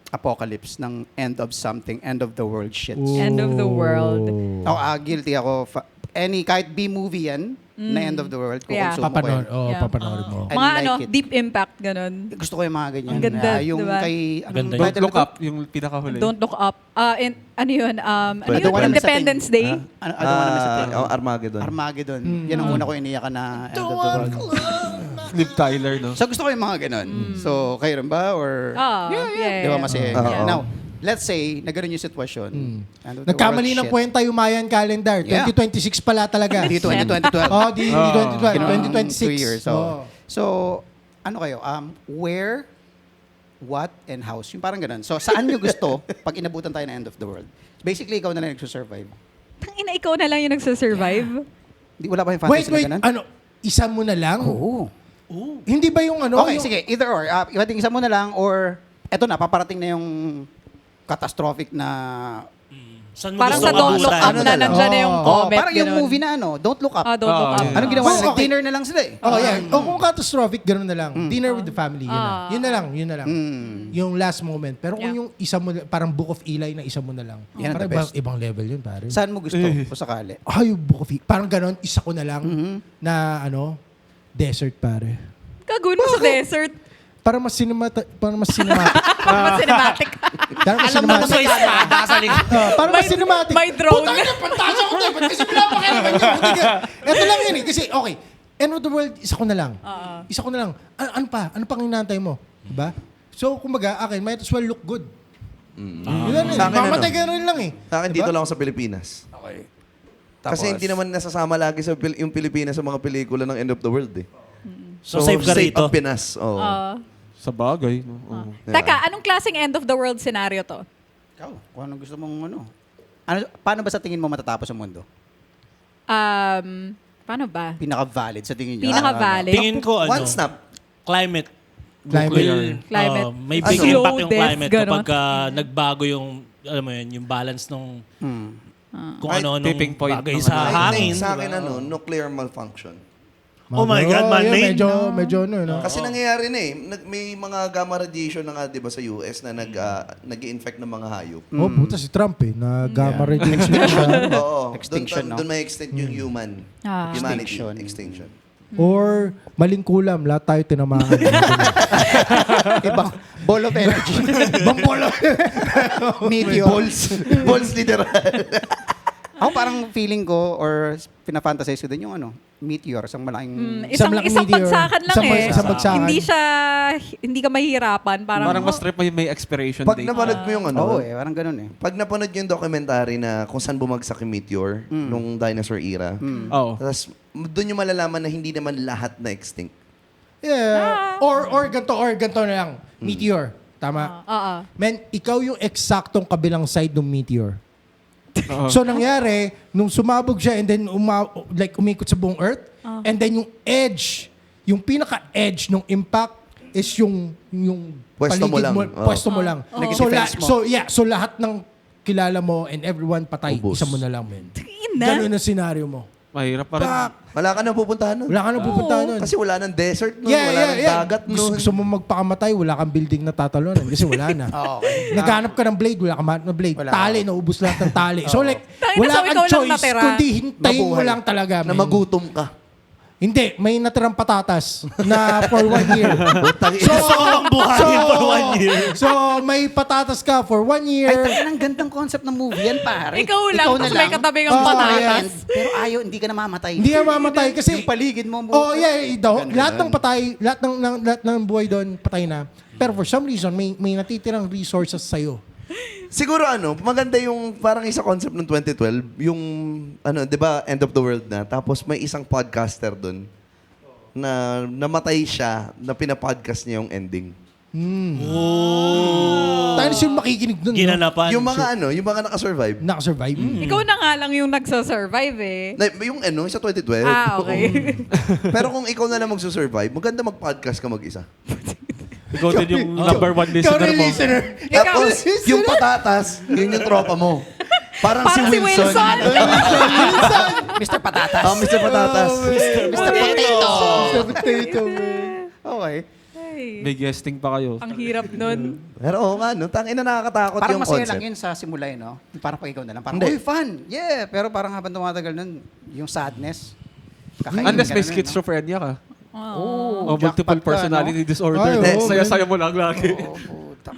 apocalypse, ng end of something, end of the world shit? End of the world. Guilty ako. Kahit B-movie yan, na end of the world, Yeah. kukonsumo ko yan. Yeah. Papanoorin mo. I Mga like it. deep impact, ganun. Gusto ko yung mga ganyan. Ang ganda, Yung diba? kay... Ganda Don't Look Up, yung pinakahuli. Don't look up. Ano yun? Ano Pwede yun? ba? Independence Day? I don't wanna miss a thing. Armageddon. Armageddon. Yan ang una ko iniyakan na end of the world. Liv Tyler, no? So gusto ko yung mga ganon. So kayo rin ba? Or... Yeah. Di ba masaya? Oo. Now, let's say, na ganun yung sitwasyon. End of the Nagkamali world ng shit. kwenta yung Mayan calendar. Yeah. 2026 pala talaga. Di 2012. Oh, di 2012. Ganun, 2026. 2 years. Oh. So, ano kayo? what, and hows. Yung parang ganun. So, saan nyo gusto pag inabutan tayo ng end of the world? Basically, ikaw na lang nagsusurvive. Tangina, ikaw na lang yung nagsasurvive. Di, wala ba yung fantasy Wait, na ganun? ano? Isa mo na lang? Oo. Hindi ba yung ano? Okay, yung, sige. Either or. Ibating isa mo na lang or eto na, paparating na yung catastrophic na... Saan mo Parang gusto sa Don't Look abutan? Up na nandyan na yung Oh, comment. parang yung ganun. movie na Don't Look Up. Don't Look Up. Anong ginawa nila? Oh, okay. Dinner na lang sila eh. Oh, yeah. O kung catastrophic, gano'n na lang. Dinner with the family, yun na. Yun na lang, yun na lang. Mm. Yung last moment. Pero kung Yeah. yung isa mo, parang Book of Eli na isa mo na lang. Yan ang Parang the best. ibang level yun, pare. Saan mo gusto kung sakali? Yung Book of Eli. Parang gano'n, isa ko na lang na, desert, pare. Gagawin mo sa desert. Para mas cinematic. Para mas cinematic. Mas cinematic. Para mas Alam mo na cinematic. sa espada sa likod. Para mas cinematic. may drone. Putang ina, pantasya ko to. Ba't kasi pinapakialaman niyo? Ito lang yun eh. Kasi, okay. End of the world, isa ko na lang. Isa ko na lang. Ano pa? Ano pang hinantay mo? Diba? So, kumbaga, akin, might as well look good. Yun lang eh. Sa akin, Mamatay ka rin lang eh. Sa akin, Diba? dito lang ako sa Pilipinas. Okay. Kasi hindi naman nasasama lagi sa yung Pilipinas sa mga pelikula ng End of the World eh. So, safe ka rito. ang Pinas. Oo. Sa bagay. No? Oo. Teka, anong klaseng end of the world scenario to? Ikaw, kung anong gusto mong ano. Paano ba sa tingin mo matatapos ang mundo? Paano ba? Pinaka-valid sa tingin nyo? Pinaka-valid. Tingin ko, One snap. climate. Climate. Climate. May big Slow impact yung death, climate ganon. kapag nagbago yung, alam mo yun, yung balance nung kung Kahit ano-anong tipping point bagay ng sa I hangin. think sa akin, diba? nuclear malfunction. Oh my God, man-made. Medyo no. Kasi nangyayari na eh. May mga gamma radiation na nga, di ba, sa US na nag-i-infect ng mga hayop. Oh, puta si Trump eh. Na gamma radiation siya. Oo. Extinction, no? Doon may extinct yung humanity. Extinction. Or maling kulam. Lahat tayo tinamaan. Ibang ball of energy. Ibang bola. Meteor. Balls literal. Ako parang feeling ko or pinafantasize ko din yung meteor, isang malaking... Isang meteor. bagsakan lang eh. Isang bagsakan. Hindi ka mahihirapan. Parang Parang mas trip may expiration Pag date. napanood mo yung Oo parang ganun eh. pag napanood yung documentary na kung saan bumagsak yung meteor nung dinosaur era, Oo. tapos doon yung malalaman na hindi naman lahat na extinct. Yeah. Or ganito na lang. Meteor. Tama. Oo. Men, ikaw yung eksaktong kabilang side ng meteor. So nangyari, nung sumabog siya and then umikot sa buong Earth, and then yung edge, yung pinaka-edge ng impact is yung Pwesto mo paligid lang. pwesto mo lang. So, Nag-defense mo. so lahat ng kilala mo and everyone patay, Ubos. isa mo na lang, men. Ina. Ganun ang scenario mo. Mahirap pa rin. Wala ka na pupuntahan nun. Wala ka nang pupunta nun. Kasi wala nang desert nun, wala nang dagat nun. Gusto mo magpakamatay, wala kang building na tatalunan kasi wala na. Okay. Naghanap ka ng blade, wala kang na blade. Wala. Tali, naubos lahat ng tali. So like, Tangina, wala so kang ikaw lang choice natira. kundi hintayin mo Mabuhay. lang talaga. Na men. magutom ka. Hindi, may natirang patatas na for 1 year. Gusto ko lang buhayin for 1 year. So, may patatas ka for 1 year. Ay, talagang ang gandang concept ng movie yan, pare. Ikaw lang, na tapos may katabing ang Oh, patatas. Pero hindi ka na mamatay. Hindi ka mamatay kasi... Yung paligid mo. Oh, yeah, lahat ng patay, lahat ng buhay doon patay na. Pero for some reason, may natitirang resources sa'yo. Siguro maganda yung parang isa concept ng 2012, yung 'di ba, end of the world na. Tapos may isang podcaster doon na namatay siya, na pinapodcast niya yung ending. Tayo na sino makikinig doon. Ginanapan. Yung mga nakasurvive. Nakasurvive. Ikaw na nga lang yung nagsasurvive eh. Yung sa 2012. Okay. Pero kung ikaw na lang magsusurvive, maganda mag-podcast ka mag-isa. Ikaw din yung number one listener mo. Tapos, yung patatas, yun yung tropa mo. Parang Parang si Wilson. Mr. Patatas. Mr. Patatas. Mr. Potato. Potato, man. Okay. May guesting pa kayo. Ang hirap nun. Pero oo nga, tangina nakakatakot Parang yung masaya concept. lang yun sa simula, no? Parang pag ikaw na lang. Parang, Hindi. fun! Yeah! Pero parang habang tumatagal nun, yung sadness, kakainin Unless ka may na nun, no? schizophrenia ka. Oh, O multiple jackpot ka, personality no? disorder. Ay, oo, Saya-saya mo lang lagi. Oo, puta.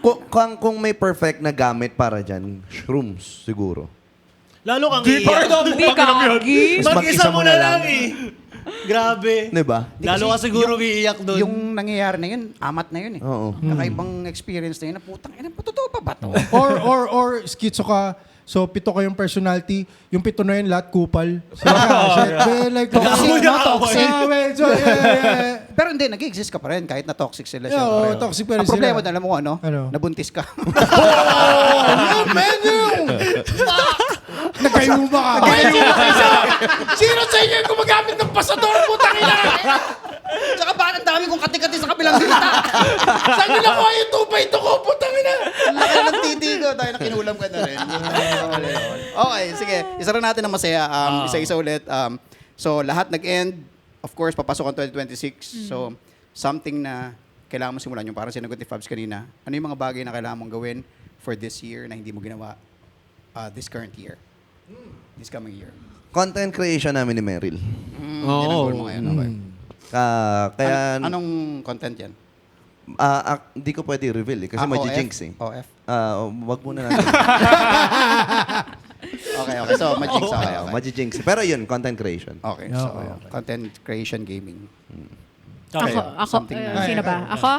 Kung may perfect na gamit para dyan, shrooms siguro. Lalo kang iiyak. Hindi ka, Gi. Mas Mag-isa mo na lang eh. Grabe. Di ba? Lalo ka siguro iiyak doon. Yung nangyayari na yun, amat na yun eh. Oo. Kakaibang experience na yun na putang, totoo pa ba to? or schizo ka. So, 7 kayong personality. Yung 7 na yun, lahat kupal. So, shit, like, Toxic, no? Toxic. So, yeah. Pero hindi, nag-exist ka pa rin kahit na toxic sila. Yeah, syempre. oo, toxic pa rin Ang problema sila. alam mo ano? Ano? Nabuntis ka. Nagkayuma ka. Sino sa inyo yung gumagamit ng pasador, putang ina? Tsaka bakit ang dami kong kati-kati sa kabilang dita? Saan nyo nakuha yung 2x2 ko, putang ina? Laki ng titi ko. Tayo na kinulam ka na rin. Okay, sige. Isa rin natin ang masaya. Isa-isa ulit. So, lahat nag-end. Of course, papasok ang 2026. So, something na kailangan mo simulan. Yung parang sinagot ni Fabs kanina. Ano yung mga bagay na kailangan mong gawin for this year na hindi mo ginawa this current year? This coming year. Content creation namin ni Meryl. Yan ang goal mo ngayon. Okay. Kaya, Anong content yan? hindi ko pwede i-reveal kasi mag-jinx eh. OF? Wag muna natin. Okay. So, mag-jinx. Okay. Mag-jinx. Pero yun, content creation. Okay. So, content creation gaming. Okay. Ako, Something na- sino ba? Ako?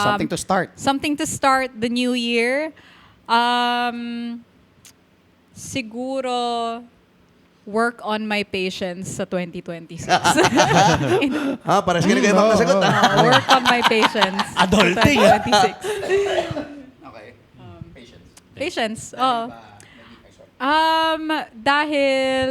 Something to start. Something to start the new year. Siguro work on my patience sa 2026. Parang sige kayo magkasagot. Work on my patience Adulting. sa 2026. Okay. Patience. Patience, oo. Dahil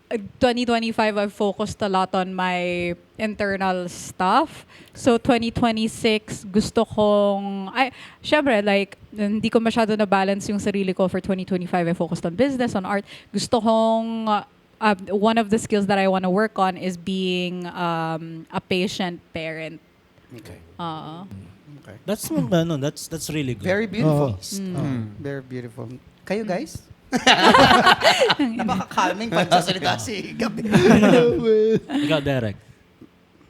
2025, I've focused a lot on my internal stuff. So 2026, gusto kong, syempre, like, hindi ko masyado na-balance yung sarili ko for 2025. I focused on business, on art. Gusto kong, one of the skills that I want to work on is being a patient parent. Okay. That's really good. Very beautiful. Very beautiful. Kayo guys? Napaka-calming pag sasalita si Gabi. Ikaw, Derek.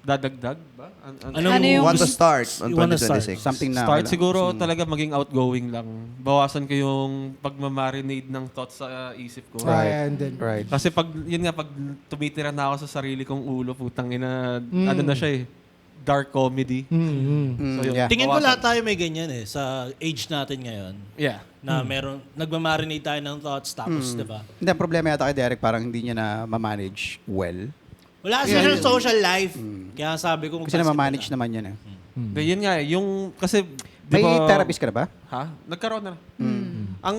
Dadagdag ba? Ano yung Want to start on You wanna start? 2026? Something na Start wala. siguro talaga maging outgoing lang. Bawasan ko yung pagmamarinade ng thoughts sa isip ko. And then, Right. Kasi pag tumitira na ako sa sarili kong ulo, putang ina, ano na siya eh, dark comedy. So, yun, yeah. Tingin ko bawasan. lahat tayo may ganyan eh, sa age natin ngayon. Yeah. Na meron, nagmamarinate tayo ng thoughts, tapos, di ba? Hindi, ang problema yata kay Derek, parang hindi niya na ma-manage well. Wala kasi siyang social life. Kaya sabi ko, Kasi na-manage naman yan eh. Hindi, yun nga eh, yung, kasi, May di ba, therapist ka na ba? Ha? Nagkaroon na. Ang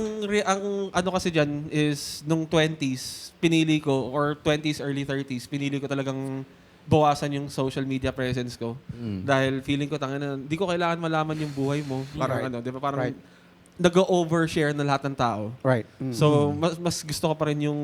ano kasi dyan is, nung 20s, pinili ko, or 20s, early 30s, pinili ko talagang bawasan yung social media presence ko. Dahil feeling ko, di ko kailangan malaman yung buhay mo. Parang Right. ano, di ba? Parang Right. nag-overshare na lahat ng tao. Right. So, mas gusto ko pa rin yung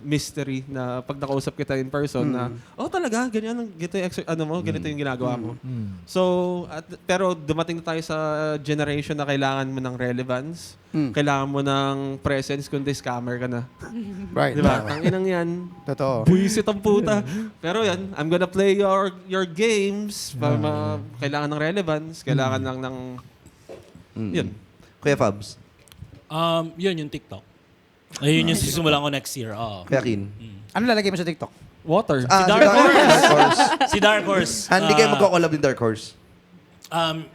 mystery na pag nakausap kita in person na, talaga, ganyan, ganito yung, ganito yung ginagawa mo. So, pero dumating na tayo sa generation na kailangan mo ng relevance, kailangan mo ng presence, kundi scammer ka na. Right. Di ba? Ang inang yan, Totoo. buwisit ang puta. Pero yan, I'm gonna play your games, kailangan ng relevance, kailangan lang ng, yun. Kuya Fabs. Yun yung TikTok. Ayun yung sisimulan ko next year. Oo. Kuya Kin. Ano lalagay mo sa TikTok? Water. Si Dark Horse. Si Dark Horse. Hindi kayo magkakolab din Dark Horse.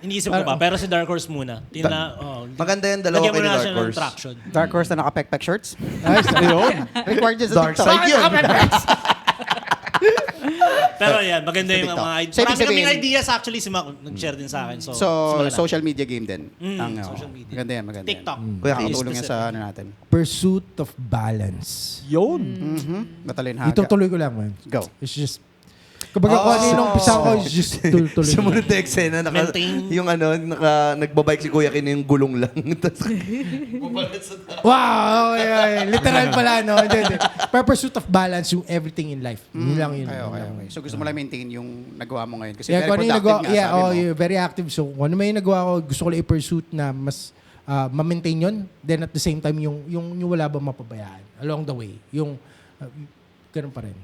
Iniisip ko pa, pero si Dark Horse muna. Maganda yan, dalawa Lagyan kayo mo ni na Dark siya ng Horse. traction. Dark Horse na naka-pek-pek shirts? ayos, ayun. Required dyan sa Dark TikTok. side yun. Pero yan, maganda yung TikTok. mga ideas. So, ibig Marami kaming sabihin- ideas actually, si Mac nag-share din sa akin. So, So, simulan natin. social media game din. social media. Maganda yan, maganda TikTok. yan. Kuya Kin. Nakatulong yan sa ano natin. Pursuit of balance. Yun. Matalinhaga. Itutuloy ko lang, man. Go. It's just, kumbaga kung ano yung umpisa ko, it's just tuloy ko Sumunod lang. na eksena, Maintain. yung nagbabike si Kuya Kin, yung gulong lang. Tapos, Wow! Okay. Literal pala, no? Hindi. Pero pursuit of balance, yung everything in life. Yun lang yun. Okay. So, gusto mo lang maintain yung nagawa mo ngayon. Kasi Yeah, very kung ano yung productive nagawa, nga, sabi mo. you're very active. So, kung ano may nagawa ko, gusto ko lang i-pursuit na mas ma-maintain yun. Then at the same time, yung wala ba mapabayaan along the way. Yung, ganun pa rin.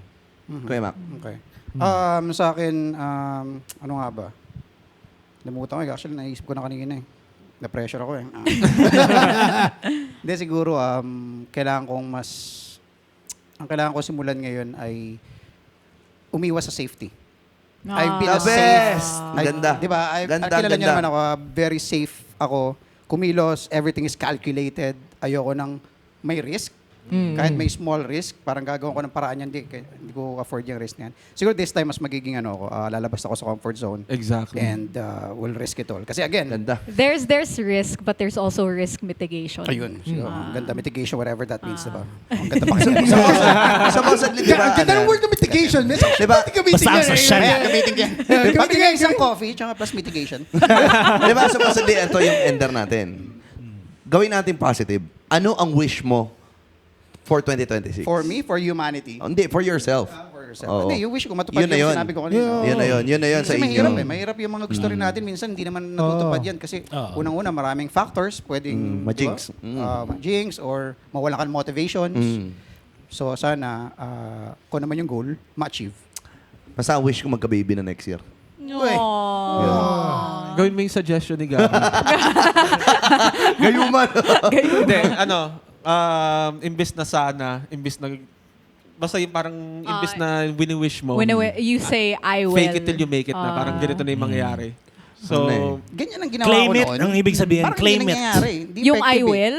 Kuya Mac. Okay. Sa akin, ano nga ba? Namutan ko eh. Actually, naisip ko na kanina eh. Na-pressure ako eh. Hindi, siguro, kailangan kong ang kailangan ko simulan ngayon ay umiwas sa safety. I've been The a safe. best! Ang ganda. Di ba? Ganda, Kilala niyo ganda. naman ako, very safe ako. Kumilos, everything is calculated. Ayoko ng may risk. Kahit may small risk, parang gagawin ko ng paraan yan, hindi ko afford yung risk na yan. Siguro this time, mas magiging lalabas ako sa comfort zone. Exactly. And will risk it all. Kasi again, Ganda. There's risk, but there's also risk mitigation. ayun. So, ang ganda, mitigation, whatever that means, diba? Ang ganda pa kasi. Supposedly, di ba? Ganda ng word na mitigation. May sa Diba? gamitin yan. Kaya gamitin yan. Pati nga isang coffee, tsaka plus mitigation. Di ba? Supposedly, ito yung ender natin. Gawin natin positive. Ano ang wish mo for 2026? For me, for humanity. Hindi, for yourself. For yourself. Oo. Hindi, yung wish ko matupad Yun na yung yun. sinabi ko kanina. Yun na yun sa Kasi inyo. mahirap mahirap yung mga gusto rin natin. Minsan hindi naman natutupad yan. Kasi unang-una, maraming factors. Pwedeng ma-jinx. Diba? Ma-jinx or mawalan ka ng motivations. So sana, kung naman yung goal, ma-achieve. Basta ang wish ko magka-baby na next year. Gawin mo yung suggestion ni Gabi. Gayuman. Hindi, imbes na sana, basta yung parang imbes na wini-wish mo, When you say, I will. fake it till you make it na parang ganito na yung mangyayari. So, Ganyan ang ginawa Claim ko it. noon. Ang ibig sabihin, Parang claim hindi it. nangyayari. Hindi Yung I effective eh. will?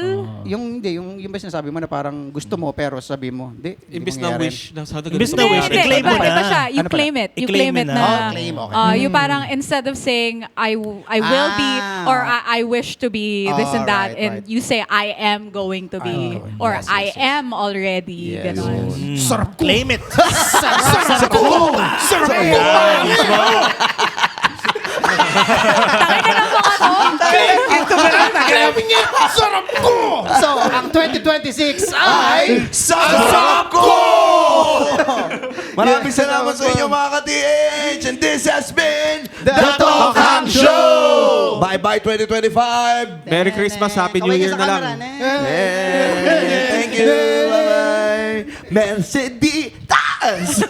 Yung ba sinasabi mo na parang gusto mo pero sabi mo, hindi imbes na mangyayari. wish na sana Imbes ganito na wish, mangyari. i-claim mo Iba na. siya. You Ano pala? claim it. You I-claim claim it mo na. na. Claim, okay. Yung parang instead of saying, I will be, or I wish to be this and that, right. and you say, I am going to be, or Yes, I yes. am already. Yes. Ganon. Sarap ko. Claim it. Sarap ko. Sarap ko. Tangin ka ng mga to. Ito ba lang? Grabe niya. Sarap ko. So, ang 2026 ay Sarap ko! Maraming salamat sa inyo mga ka-TH, and this has been The Talk Hang Show! Bye-bye 2025! Merry Christmas, Happy New Year na lang. Thank you! Bye-bye! Mercedes!